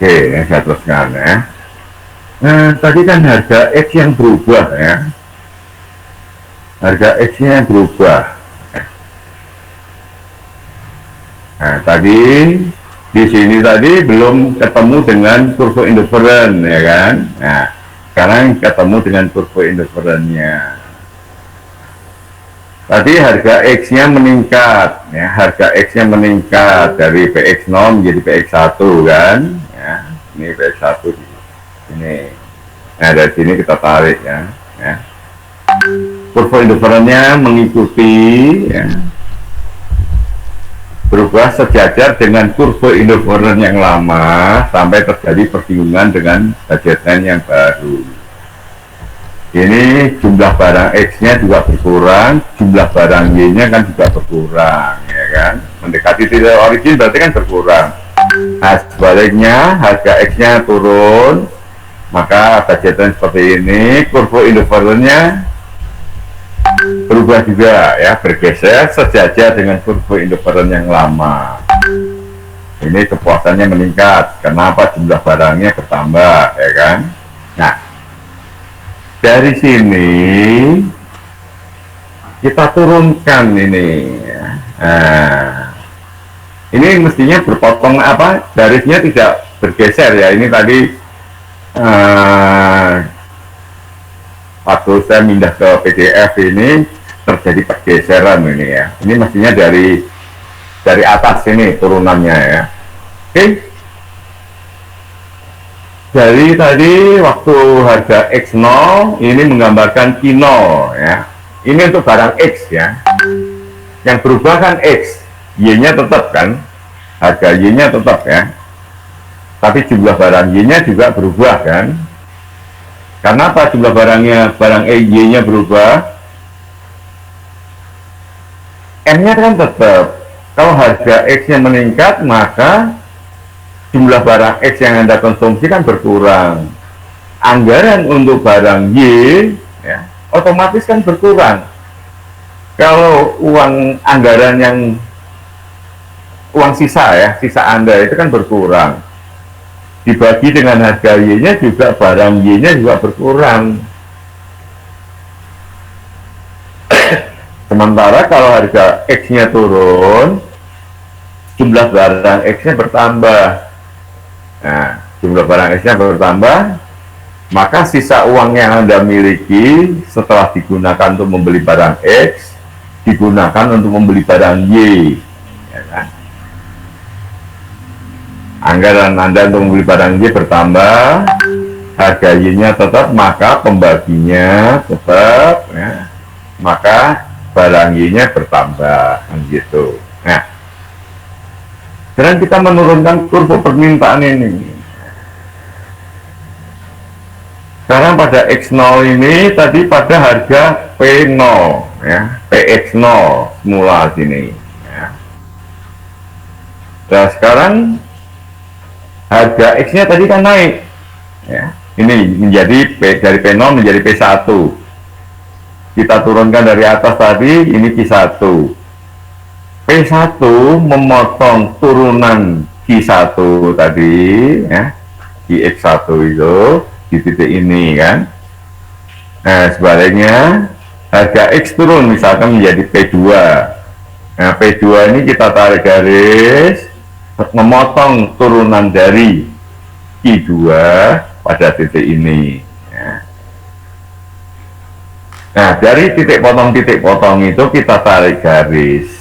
Oke, saya teruskan, ya. Nah, tadi kan harga X yang berubah, ya. Harga X-nya yang berubah. Nah, tadi di sini tadi belum ketemu dengan kurva indifferent, ya kan? Nah, sekarang ketemu dengan kurva indifferentnya. Tadi harga X-nya meningkat, ya, harga X-nya meningkat dari PX0 menjadi PX1 kan? Ya, ini PX1 ini. Nah, dari sini kita tarik, ya. Kurva indifferentnya mengikuti, ya, berubah sejajar dengan kurva indifferent yang lama sampai terjadi persinggungan dengan budget line yang baru. Ini jumlah barang X-nya juga berkurang, jumlah barang Y-nya kan juga berkurang, ya kan? Mendekati titik origin berarti kan berkurang. Nah, sebaliknya harga X-nya turun, maka budget line seperti ini, kurva indifferentnya berubah juga, ya, bergeser sejajar dengan kurva indifferent yang lama. Ini kepuasannya meningkat. Kenapa? Jumlah barangnya bertambah, ya kan? Nah, dari sini kita turunkan ini, ya. Nah, ini mestinya berpotong, apa, garisnya tidak bergeser, ya. Ini tadi waktu saya pindah ke PDF ini terjadi pergeseran ini, ya. Ini mestinya dari atas ini turunannya, ya. Oke. Jadi tadi waktu harga X0 ini menggambarkan Q0, ya. Ini untuk barang X, ya. Yang berubah kan X, Y-nya tetap kan, harga Y-nya tetap, ya. Tapi jumlah barang Y-nya juga berubah kan. Karena apa? Jumlah barang Y-nya berubah, M-nya kan tetap. Kalau harga X-nya meningkat, maka jumlah barang X yang Anda konsumsi kan berkurang. Anggaran untuk barang Y ya, otomatis kan berkurang. Kalau uang sisa ya, sisa Anda itu kan berkurang. Dibagi dengan harga Y-nya juga, barang Y-nya juga berkurang. Sementara kalau harga X-nya turun, jumlah barang X-nya bertambah. Nah, jumlah barang X-nya bertambah, maka sisa uang yang Anda miliki setelah digunakan untuk membeli barang X, digunakan untuk membeli barang Y. Ya kan? Anggaran Anda untuk membeli barang Y bertambah, harga Y-nya tetap, maka pembaginya tetap, ya. Maka barang Y-nya bertambah, kan gitu. Nah, sekarang kita menurunkan kurva permintaan ini. Sekarang pada X0 ini tadi pada harga P0 ya, PX0 semula sini ya. Nah, sekarang harga X-nya tadi kan naik ya. Ini menjadi dari P0 menjadi P1. Kita turunkan dari atas tadi, ini Q1. P1 memotong turunan Q1 tadi ya, di X1 itu di titik ini kan. Nah, sebaliknya harga X turun misalkan menjadi P2. Nah, P2 ini kita tarik garis memotong turunan dari Q2 pada titik ini ya. Nah, dari titik potong itu kita tarik garis.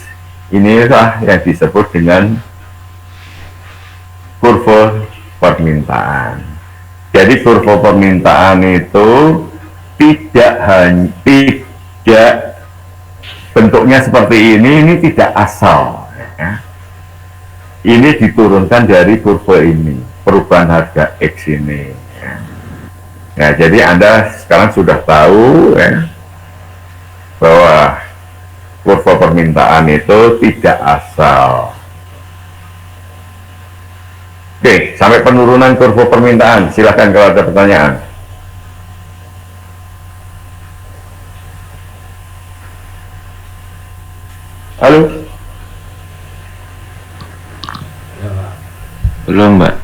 Inilah yang disebut dengan kurva permintaan. Jadi kurva permintaan itu tidak bentuknya seperti ini tidak asal. Ya. Ini diturunkan dari kurva ini, perubahan harga X ini. Ya. Nah, jadi Anda sekarang sudah tahu ya, bahwa kurva permintaan itu tidak asal. Oke, sampai penurunan kurva permintaan. Silahkan kalau ada pertanyaan. Halo? Belum, Mbak.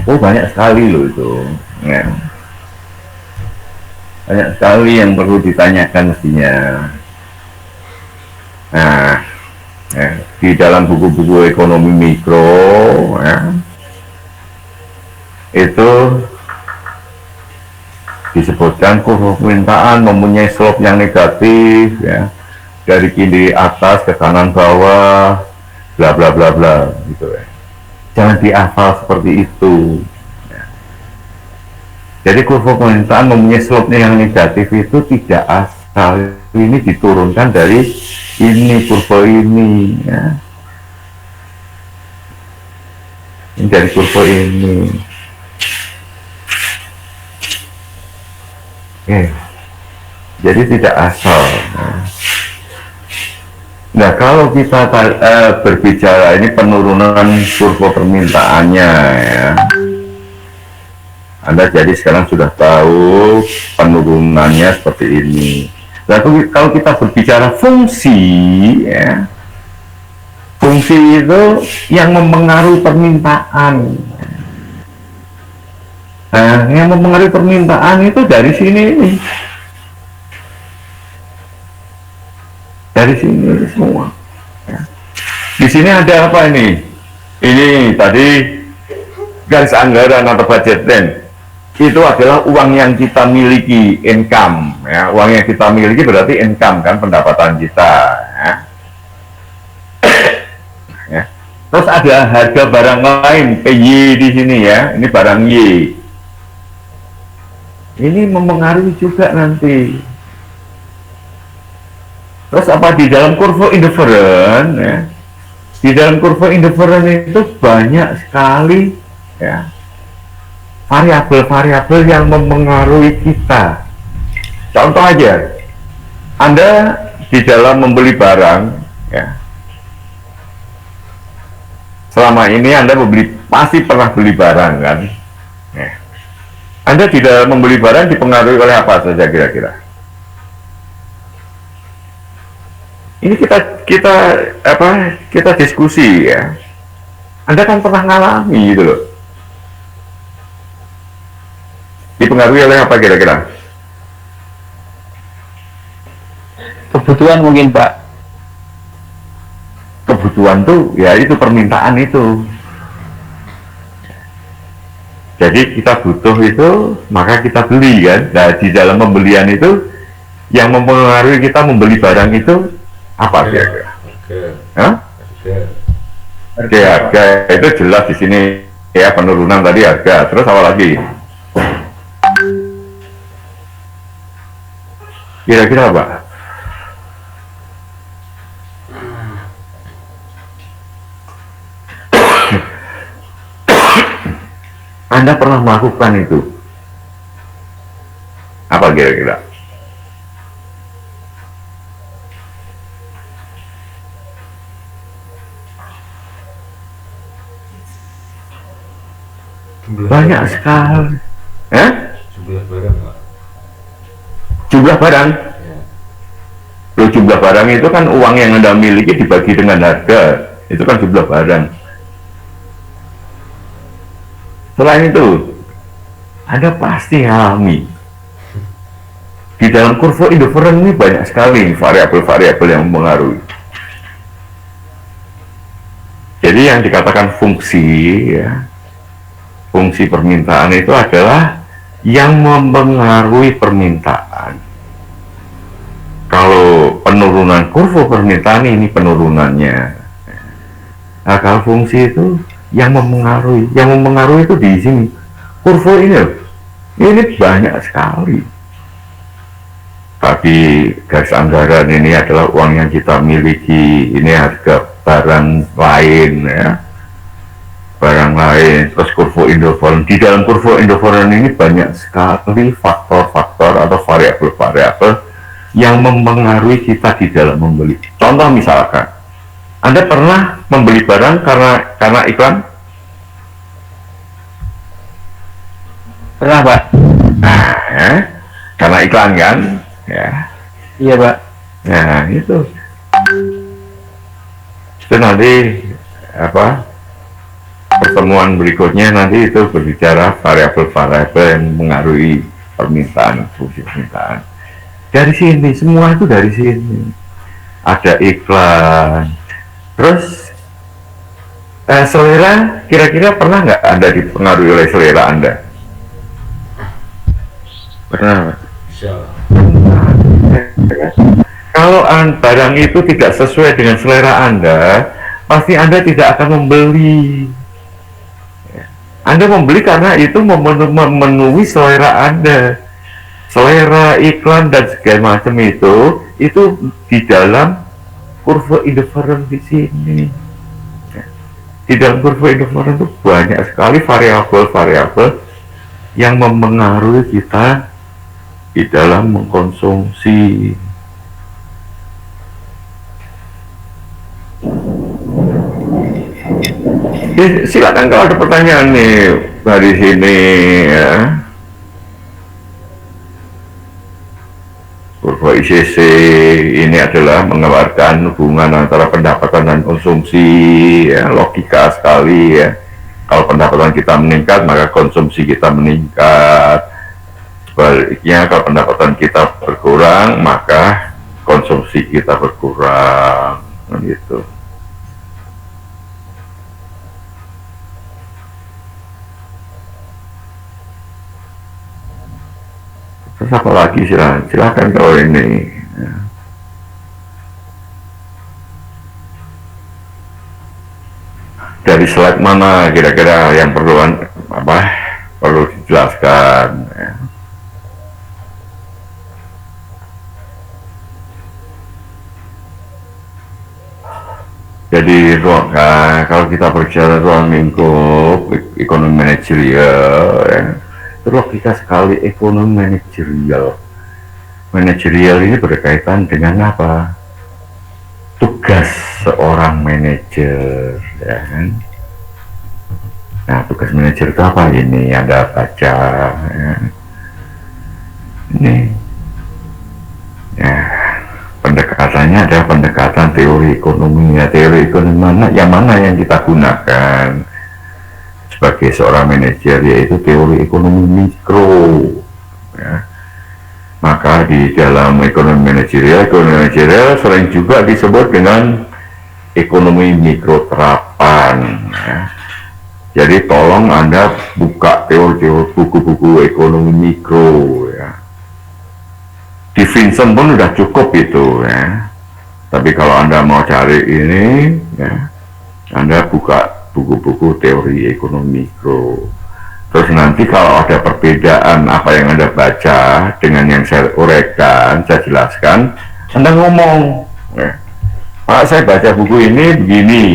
Oh, banyak sekali loh itu. Ya. Banyak sekali yang perlu ditanyakan mestinya. Nah, ya, di dalam buku-buku ekonomi mikro ya, itu disebutkan kurva permintaan mempunyai slope yang negatif ya, dari kiri atas ke kanan bawah, bla bla bla bla gitu ya. Jangan dihafal seperti itu. Jadi kurva permintaan mempunyai slope-nya yang negatif itu tidak asal. Ini diturunkan dari ini, kurva ini ya. Ini dari kurva ini. Oke. Jadi tidak asal. Nah, kalau kita berbicara ini penurunan kurva permintaannya ya. Anda jadi sekarang sudah tahu penurunannya seperti ini. Lalu kalau kita berbicara fungsi, ya, fungsi itu yang mempengaruhi permintaan. Nah, yang mempengaruhi permintaan itu dari sini ini. Dari sini semua. Ya. Di sini ada apa ini? Ini tadi garis anggaran atau budgeting. Itu adalah uang yang kita miliki, income ya. Uang yang kita miliki berarti income kan, pendapatan kita ya. Ya. Terus ada harga barang lain, PY di sini ya. Ini barang Y. Ini mempengaruhi juga nanti. Terus apa di dalam kurva indifferent ya. Di dalam kurva indifferent itu banyak sekali ya, variabel-variabel yang mempengaruhi kita. Contoh aja, Anda di dalam membeli barang, ya, selama ini Anda pasti pernah beli barang kan? Ya. Anda di dalam membeli barang dipengaruhi oleh apa saja kira-kira? Ini kita diskusi ya. Anda kan pernah ngalami gitu loh. Dipengaruhi oleh apa kira-kira? Kebutuhan mungkin Pak. Kebutuhan tuh ya itu permintaan itu. Jadi kita butuh itu maka kita beli kan. Nah di dalam pembelian itu yang mempengaruhi kita membeli barang itu apa kira-kira? Hah? Oke, harga itu jelas di sini ya, penurunan tadi harga. Terus apa lagi? Kira-kira apa? Anda pernah melakukan itu? Apa kira-kira? Banyak sekali. Jumlah barang Pak. Jumlah barang. Ya. Loh, jumlah barang itu kan uang yang Anda miliki dibagi dengan harga. Itu kan jumlah barang. Selain itu, Anda pasti alami. Di dalam kurva indifferent ini banyak sekali variabel-variabel yang mempengaruhi. Jadi yang dikatakan fungsi, ya, fungsi permintaan itu adalah yang mempengaruhi permintaan. Kalau penurunan kurva permintaan ini penurunannya. Nah, kalau fungsi itu yang mempengaruhi itu di sini. Kurva ini loh. Ini banyak sekali. Tapi garis anggaran ini adalah uang yang kita miliki. Ini harga barang lain ya. Barang lain, terus kurva indifferent. Di dalam kurva indifferent ini banyak sekali faktor-faktor atau variabel-variabel yang mempengaruhi kita di dalam membeli. Contoh misalkan, Anda pernah membeli barang karena iklan? Pernah Pak. Nah, karena iklan kan? Ya. Iya Pak. Nah, itu nanti apa? Pertemuan berikutnya nanti itu berbicara variabel-variabel yang mengaruhi permintaan, fungsi permintaan. Dari sini, semua itu dari sini. Ada iklan. Terus selera, kira-kira pernah nggak Anda dipengaruhi oleh selera Anda? Pernah, Pak? Kalau barang itu tidak sesuai dengan selera Anda, pasti Anda tidak akan membeli. Anda membeli karena itu memenuhi selera Anda. Selera iklan dan segala macam itu di dalam kurva indifferent di sini. Di dalam kurva indifferent itu banyak sekali variabel-variabel yang mempengaruhi kita di dalam mengkonsumsi. Silakan kalau ada pertanyaan nih dari sini ya. Kurva ICC ini adalah menggambarkan hubungan antara pendapatan dan konsumsi ya, logika sekali ya. Kalau pendapatan kita meningkat maka konsumsi kita meningkat. Sebaliknya kalau pendapatan kita berkurang maka konsumsi kita berkurang gitu. Terus apa lagi silakan kalau ini ya. Dari slide mana kira-kira yang perlu dijelaskan ya. Jadi kalau kita berbicara ruang lingkup ekonomi manajerial, ya, itu logika sekali ekonomi manajerial. Manajerial ini berkaitan dengan apa? Tugas seorang manajer, ya kan? Nah, tugas manajer itu apa ini? Anda baca, ya. Ini, ya. Pendekatannya adalah pendekatan teori ekonomi. Ya, teori ekonomi mana yang kita gunakan sebagai seorang manajer, yaitu teori ekonomi mikro, ya. Maka di dalam ekonomi manajerial sering juga disebut dengan ekonomi mikro terapan, ya. Jadi tolong Anda buka teori-teori buku-buku ekonomi mikro, ya. Di Vincent pun udah cukup itu, ya. Tapi kalau Anda mau cari ini, ya, Anda buka buku-buku teori ekonomi mikro. Terus nanti kalau ada perbedaan apa yang Anda baca dengan yang saya uraikan, saya jelaskan, Anda ngomong, ya, Pak, saya baca buku ini begini.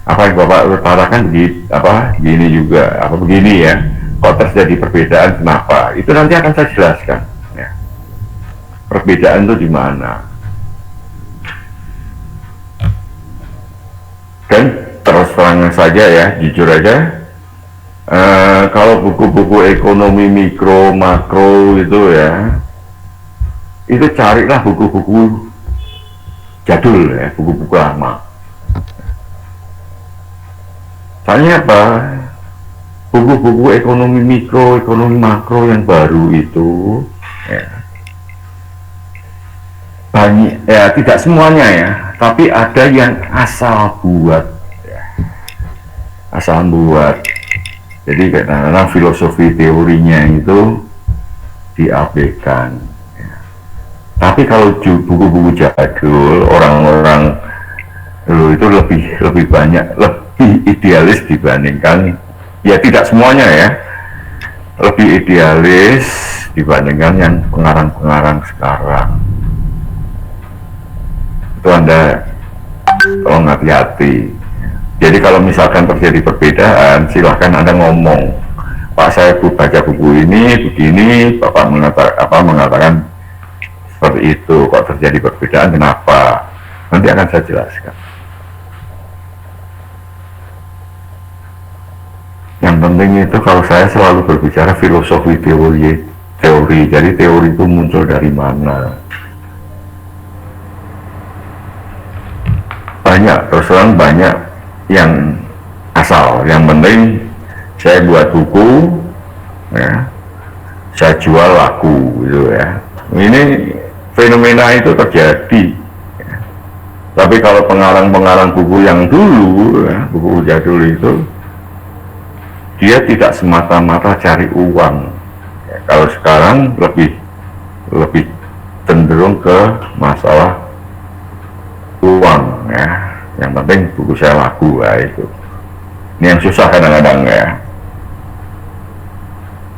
Apa yang Bapak utarakan begini juga, apa begini ya? Kok terjadi perbedaan kenapa? Itu nanti akan saya jelaskan. Perbedaan itu di mana? Dan terus terang saja ya, jujur aja, kalau buku-buku ekonomi mikro, makro itu ya, itu carilah buku-buku jadul ya, buku-buku lama. Soalnya apa? Buku-buku ekonomi mikro, ekonomi makro yang baru itu, ya, banyak, ya tidak semuanya ya, tapi ada yang asal buat, ya. Asal buat. Jadi kadang-kadang filosofi teorinya itu diabaikan, ya. Tapi kalau buku-buku jadul, orang-orang dulu itu lebih banyak, lebih idealis dibandingkan, ya tidak semuanya ya, lebih idealis dibandingkan yang pengarang-pengarang sekarang. Itu Anda tolong hati-hati. Jadi kalau misalkan terjadi perbedaan, silahkan Anda ngomong, Pak, saya baca buku ini begini, Bapak mengatakan seperti itu, kok terjadi perbedaan, kenapa? Nanti akan saya jelaskan. Yang penting itu kalau saya selalu berbicara filosofi teori, jadi teori itu muncul dari mana? Banyak, terus terang banyak yang asal. Yang penting saya buat buku, ya, saya jual laku, gitu ya. Ini fenomena itu terjadi. Ya. Tapi kalau pengarang-pengarang buku yang dulu, ya, buku jadul itu, dia tidak semata-mata cari uang. Ya, kalau sekarang lebih cenderung ke masalah uang, ya. Yang penting buku saya laku, ya, itu. Ini yang susah kadang-kadang ya.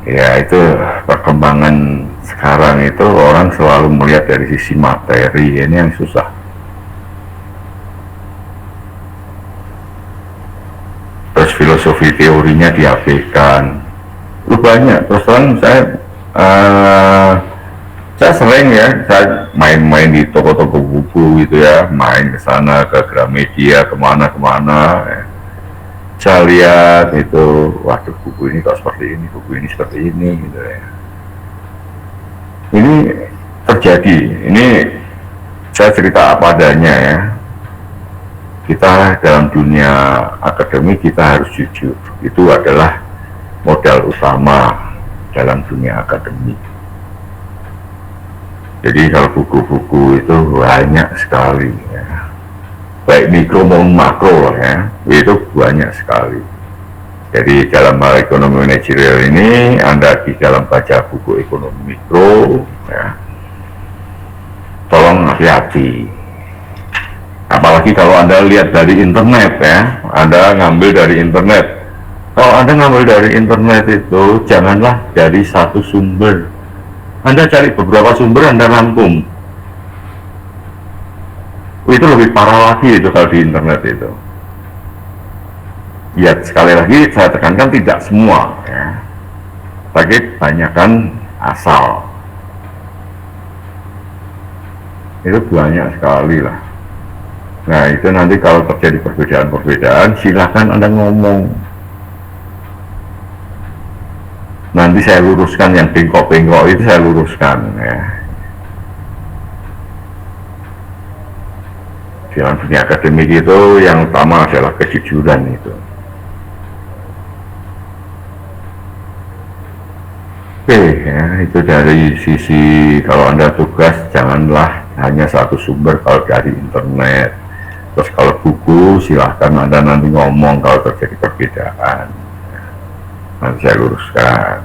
Ya itu perkembangan sekarang itu orang selalu melihat dari sisi materi, ini yang susah. Terus filosofi teorinya diabaikan. Lu banyak, terus terang saya sering ya, saya main-main di toko-toko buku gitu ya, main ke sana ke Gramedia, kemana-kemana. Ya. Saya lihat itu, waduh buku ini kok seperti ini, buku ini seperti ini gitu ya. Ini terjadi, ini saya cerita apa adanya ya. Kita dalam dunia akademik kita harus jujur, itu adalah modal utama dalam dunia akademik. Jadi kalau buku-buku itu banyak sekali ya. Baik mikro maupun makro ya, itu banyak sekali. Jadi dalam hal ekonomi manajerial ini, Anda di dalam baca buku ekonomi mikro ya, tolong hati-hati. Apalagi kalau Anda lihat dari internet ya, Anda ngambil dari internet. Kalau Anda ngambil dari internet itu, janganlah dari satu sumber. Anda cari beberapa sumber, Anda rangkum. Itu lebih parah lagi itu kalau di internet itu. Ya sekali lagi saya tekankan tidak semua ya, tapi kebanyakan asal. Itu banyak sekali lah. Nah itu nanti kalau terjadi perbedaan-perbedaan silahkan Anda ngomong. Nanti saya luruskan yang bengkok-bengkok itu, saya luruskan ya. Dalam dunia akademik itu yang utama adalah kejujuran itu. Oke ya, itu dari sisi kalau Anda tugas janganlah hanya satu sumber kalau dari internet. Terus kalau buku silahkan Anda nanti ngomong kalau terjadi perbedaan. Nanti saya luruskan.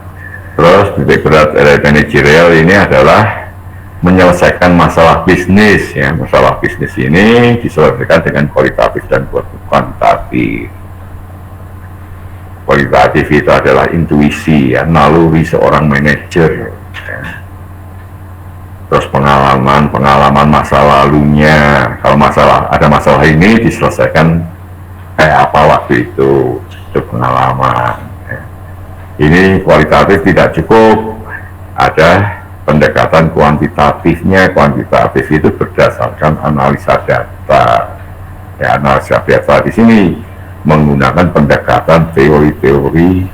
Terus titik berat dari manajerial ini adalah menyelesaikan masalah bisnis ya. Masalah bisnis ini diselesaikan dengan kualitatif dan kuantitatif. Kualitatif itu adalah intuisi ya, naluri seorang manajer ya. Terus pengalaman masa lalunya, kalau ada masalah ini diselesaikan kayak apa waktu itu pengalaman ya. Ini kualitatif tidak cukup, ada pendekatan kuantitatifnya. Kuantitatif itu berdasarkan analisa data ya, analisa data di sini menggunakan pendekatan teori-teori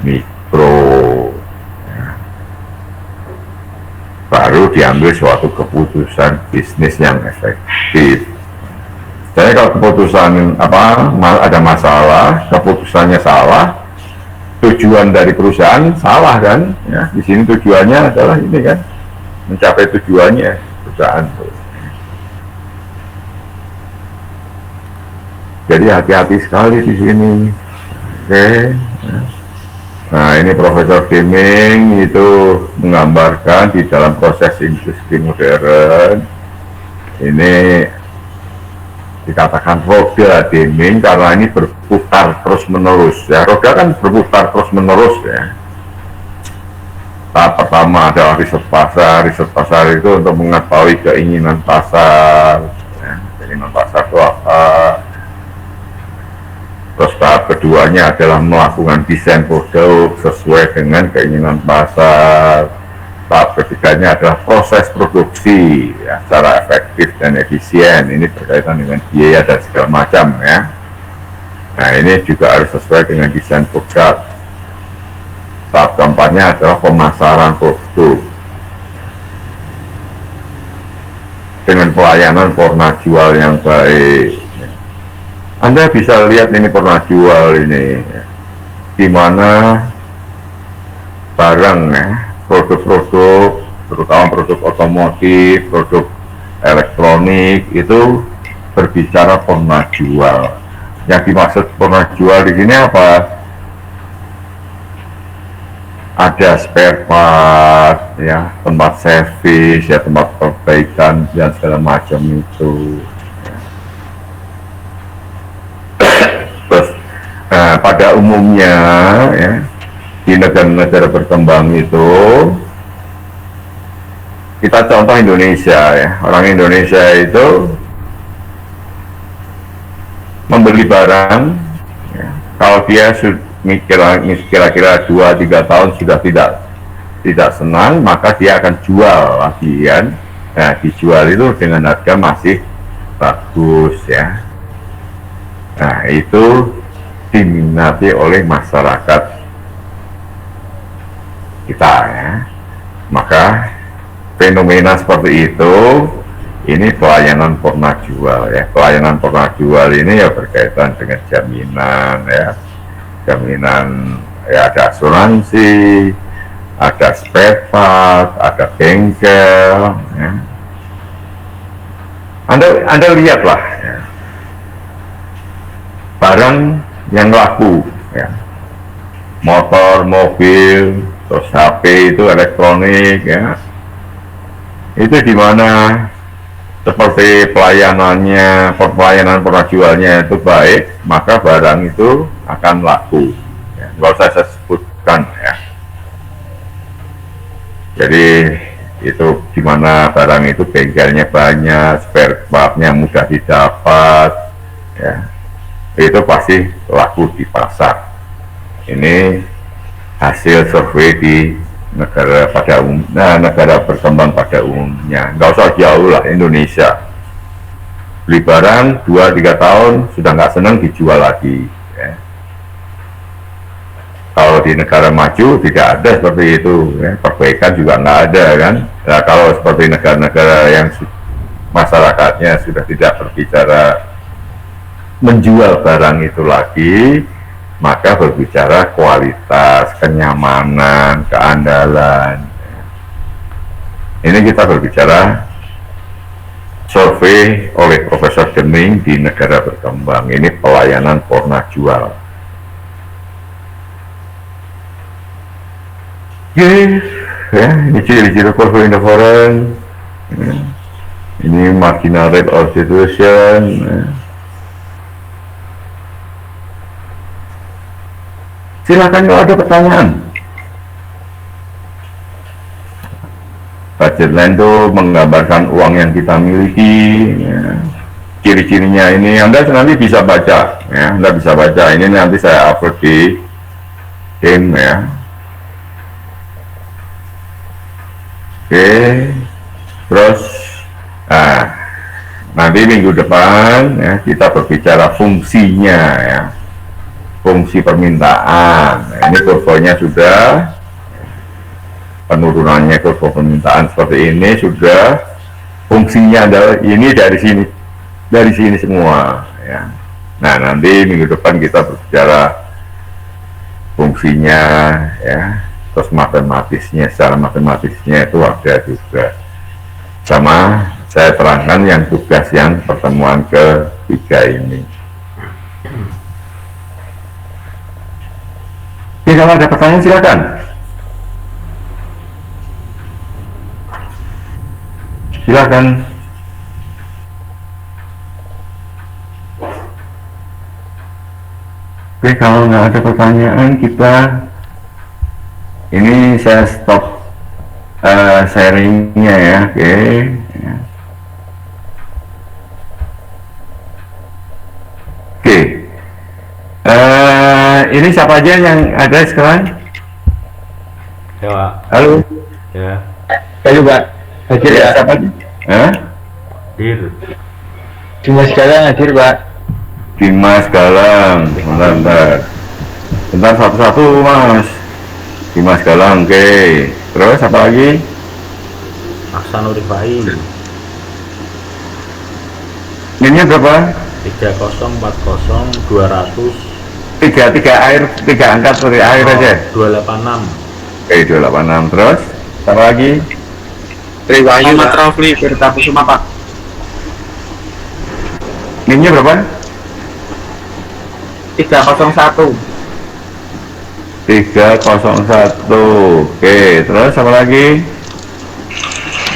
mikro ya. Baru diambil suatu keputusan bisnis yang efektif. Jadi kalau keputusan ada masalah, keputusannya salah, tujuan dari perusahaan salah kan ya. Di sini tujuannya adalah ini kan, mencapai tujuannya perusahaan. Jadi hati-hati sekali di sini. Oke. Nah ini Profesor Deming itu menggambarkan di dalam proses industri modern ini dikatakan roda Deming karena ini berputar terus menerus ya. Roda kan berputar terus menerus ya. Tahap pertama adalah riset pasar itu untuk mengetahui keinginan pasar ya. Keinginan pasar itu apa. Terus tahap keduanya adalah melakukan desain produk sesuai dengan keinginan pasar. Tahap ketiganya adalah proses produksi ya, secara efektif dan efisien. Ini berkaitan dengan biaya dan segala macam ya. Nah ini juga harus sesuai dengan desain produk. Tahap keempatnya adalah pemasaran produk dengan pelayanan format jual yang baik. Anda bisa lihat ini pernah jual ini di mana barang ya, produk-produk terutama produk otomotif, produk elektronik itu berbicara pernah jual. Yang dimaksud pernah jual di sini apa? Ada spare part ya, tempat servis ya, tempat perbaikan dan segala macam itu. Pada umumnya ya, di negara-negara berkembang itu kita contoh Indonesia ya, orang Indonesia itu membeli barang ya, kalau dia kira-kira 2-3 tahun sudah tidak senang, maka dia akan jual lagi kan. Nah dijual itu dengan harga masih bagus ya. Nah itu diminati oleh masyarakat kita ya. Maka fenomena seperti itu ini pelayanan pernah jual ya. Pelayanan pernah jual ini ya berkaitan dengan jaminan ya, jaminan ya, ada asuransi, ada spare part, ada bengkel ya. Anda lihatlah ya, barang yang laku ya, motor, mobil, terus HP itu elektronik ya, itu di mana seperti pelayanan pernah jualnya itu baik, maka barang itu akan laku ya. Nggak usah saya sebutkan ya. Jadi itu gimana barang itu bengkelnya banyak, spare partnya mudah didapat, ya itu pasti laku di pasar. Ini hasil survei di negara pada negara berkembang pada umumnya, nggak usah jauh lah, Indonesia. Beli barang 2-3 tahun sudah nggak senang dijual lagi, ya. Kalau di negara maju tidak ada seperti itu, ya. Perbaikan juga nggak ada kan. Nah, kalau seperti negara-negara yang masyarakatnya sudah tidak berbicara menjual barang itu lagi, maka berbicara kualitas, kenyamanan, keandalan. Ini kita berbicara survei oleh Profesor Deming di negara berkembang. Ini pelayanan porna jual. Ya, ini ciri-ciri portfolio foreign. Ya. Ini marginal rate of situation. Ya. Silakan kalau ada pertanyaan. Budget line itu menggambarkan uang yang kita miliki, ya. Ciri-cirinya ini Anda nanti bisa baca, ya. Anda bisa baca. Ini nanti saya upload di tim, ya. Oke, terus nanti minggu depan ya kita berbicara fungsinya, ya. Fungsi permintaan. Nah, ini kurvanya sudah, penurunannya kurva permintaan seperti ini sudah, fungsinya adalah ini dari sini semua, ya. Nah, nanti minggu depan kita berbicara fungsinya, ya, terus matematisnya, secara matematisnya itu ada juga. Sama saya terangkan yang tugas yang pertemuan ketiga ini. Oke, kalau ada pertanyaan silakan. Silakan. Oke, kalau nggak ada pertanyaan kita, ini saya stop sharingnya ya. Oke. Ya. Oke. Ini siapa aja yang ada sekarang? Ya, Pak. Halo. Ya. Saya juga hadir ya. Siapa aja? Dir. Cuma sekarang hadir Pak. Dimas Galang. Bentar satu-satu Mas. Dimas Galang, oke. Terus apa lagi? Aksanul Rifai. Ini berapa? 3040 200 Tiga angka seperti air aja. 286. Oke, 286. Terus apa lagi? Triwayu Muhammad Rafli Firta Kusuma Pak. Ini berapa? 301. 301. Oke, terus apa lagi?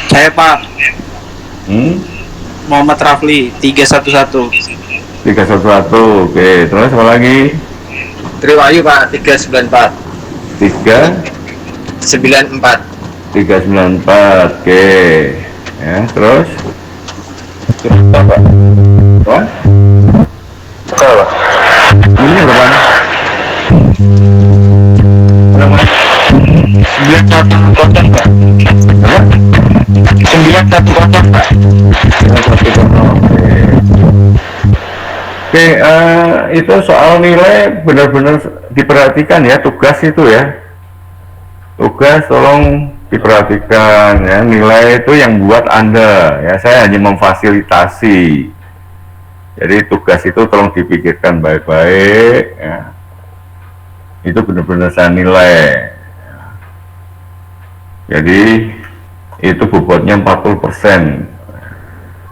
Saya Pak Muhammad Rafli 311. 311. Oke, terus apa lagi? Triwayu Pak 394. 394. 94. Oke. Ya, terus? Apa? Wah? Apa? Ini berapa? 910 Pak. 910 Pak. Oke, itu soal nilai benar-benar diperhatikan ya, tugas itu ya. Tugas tolong diperhatikan ya, nilai itu yang buat Anda ya, saya hanya memfasilitasi. Jadi tugas itu tolong dipikirkan baik-baik ya. Itu benar-benar saya nilai. Jadi itu bobotnya 40%.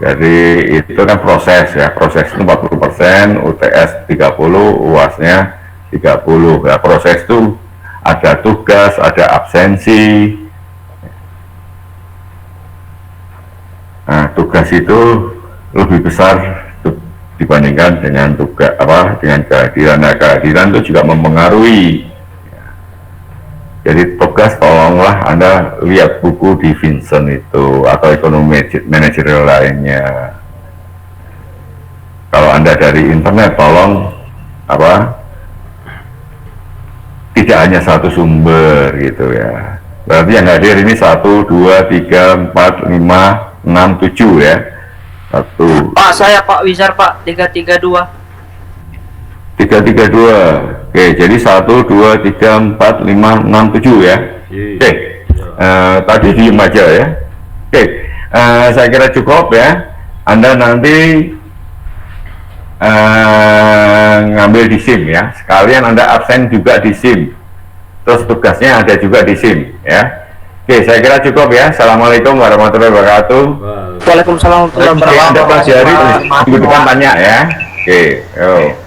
Jadi itu kan proses ya, proses itu 40%, UTS 30, UASnya 30. Ya, proses itu ada tugas, ada absensi. Nah, tugas itu lebih besar dibandingkan dengan tugas dengan kehadiran. Nah, kehadiran itu juga mempengaruhi. Jadi tugas tolonglah Anda lihat buku di Vincent itu atau ekonomi manajerial lainnya. Kalau Anda dari internet tolong tidak hanya satu sumber gitu ya. Berarti yang hadir ini 1, 2, 3, 4, 5, 6, 7 ya. 1. Pak, saya Pak Wizar Pak 332. 332. Oke, jadi 1, 2, 3, 4, 5, 6, 7 ya. Oke, tadi diem aja ya. Oke, saya kira cukup ya. Anda nanti ngambil di SIM ya. Sekalian Anda absen juga di SIM. Terus tugasnya ada juga di SIM ya. Oke, saya kira cukup ya. Assalamualaikum warahmatullahi wabarakatuh. Waalaikumsalam warahmatullahi Oke, Anda wabarakatuh. pelajari, minggu depan tanya ya. Oke, yuk.